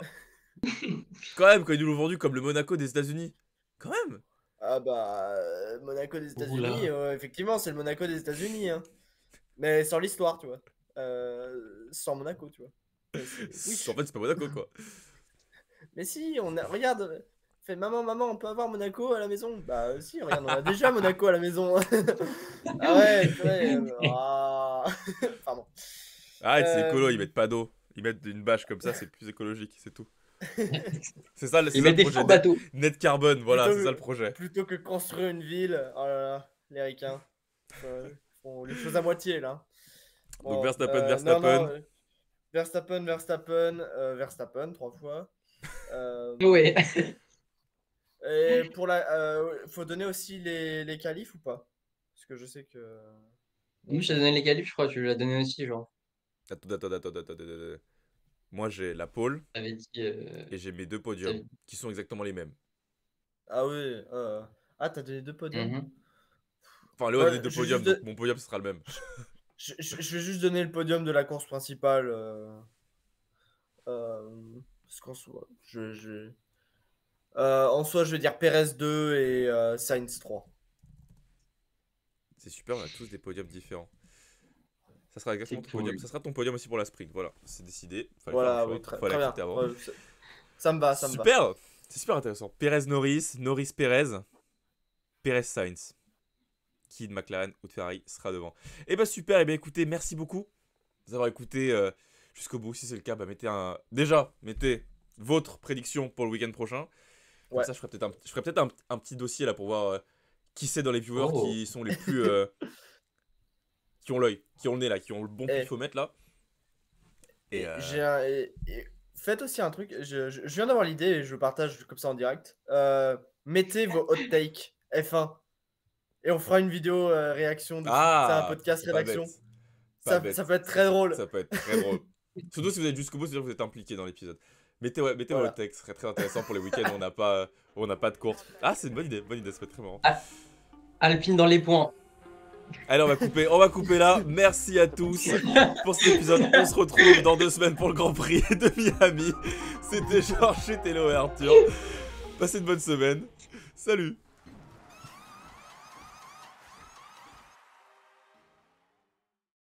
quand même, quand ils nous l'ont vendu comme le Monaco des États-Unis. Quand même. Ah bah, Monaco des États-Unis, Oula. effectivement, c'est le Monaco des États-Unis, hein. Mais sans l'histoire, tu vois. Sans Monaco, tu vois. Oui. En fait, c'est pas Monaco, quoi. Mais si, regarde, fait maman, on peut avoir Monaco à la maison? Bah si, regarde, on a déjà Monaco à la maison. Ah ouais, purée, Pardon. Arrête, c'est écolo, ils Euh, mettent pas d'eau. Ils mettent une bâche comme ça, c'est plus écologique, c'est tout. C'est Ils ça le mettent des projet faux bateaux. net carbone, voilà, plutôt, c'est ça le projet. plutôt que construire une ville, oh là là, les ricains. Ils font les choses à moitié, là. Donc Bon, Verstappen. Verstappen, 3 fois. Euh, Ouais. et faut donner aussi les qualifs ou pas? Parce que je sais que. Moi, je t'ai donné les qualifs, je crois. Tu l'as donné aussi, genre. Attends. Moi, j'ai la pole T'avais dit. et j'ai mes deux podiums t'avais- qui sont exactement les mêmes. Ah oui. Ah, t'as donné 2 podiums? Mhm. Enfin, Léo a donné Bah, deux podiums, donc mon podium ce sera le même. je vais juste donner le podium de la course principale. Parce qu'en soi, en soi, je vais dire Perez 2 et Sainz 3. C'est super, on a tous des podiums différents. Ça sera exactement C'est ton podium. cool. Ça sera ton podium aussi pour la sprint. Voilà, c'est décidé. Fallait faire un Voilà, choix. oui, très, Fallait très bien. accepter avant. Ouais, ça me va, ça me va. Super. C'est super intéressant. Perez Norris, Norris Perez, Perez Sainz. Qui de McLaren ou de Ferrari sera devant. Et bah super. Et bien écoutez, merci beaucoup d'avoir écouté jusqu'au bout. Si c'est le cas, bah mettez votre prédiction pour le week-end prochain. Comme Ouais. ça, je ferai peut-être un petit dossier là pour voir qui c'est dans les viewers Oh. qui sont les plus qui ont l'œil, qui ont le nez là, qui ont le bon Et, pifomètre là. Et et faites aussi un truc. Je viens d'avoir l'idée et je le partage comme ça en direct. Mettez vos hot takes F1 et on fera une vidéo réaction dessus. C'est un ah, podcast pas bête, rédaction. pas Ça bête. peut être très drôle. Ça peut être très drôle. Surtout si vous êtes jusqu'au bout, c'est-à-dire que vous êtes impliqué dans l'épisode. Mettez votre Voilà. texte, ce serait très intéressant pour les week-ends où on n'a pas de course. Ah, c'est une bonne idée, ça peut être très marrant. Ah, Alpine dans les points. Allez, on va couper là. Merci à tous pour cet épisode. On se retrouve dans 2 semaines pour le Grand Prix de Miami. C'était Georges, Télo et Arthur. Passez une bonne semaine. Salut.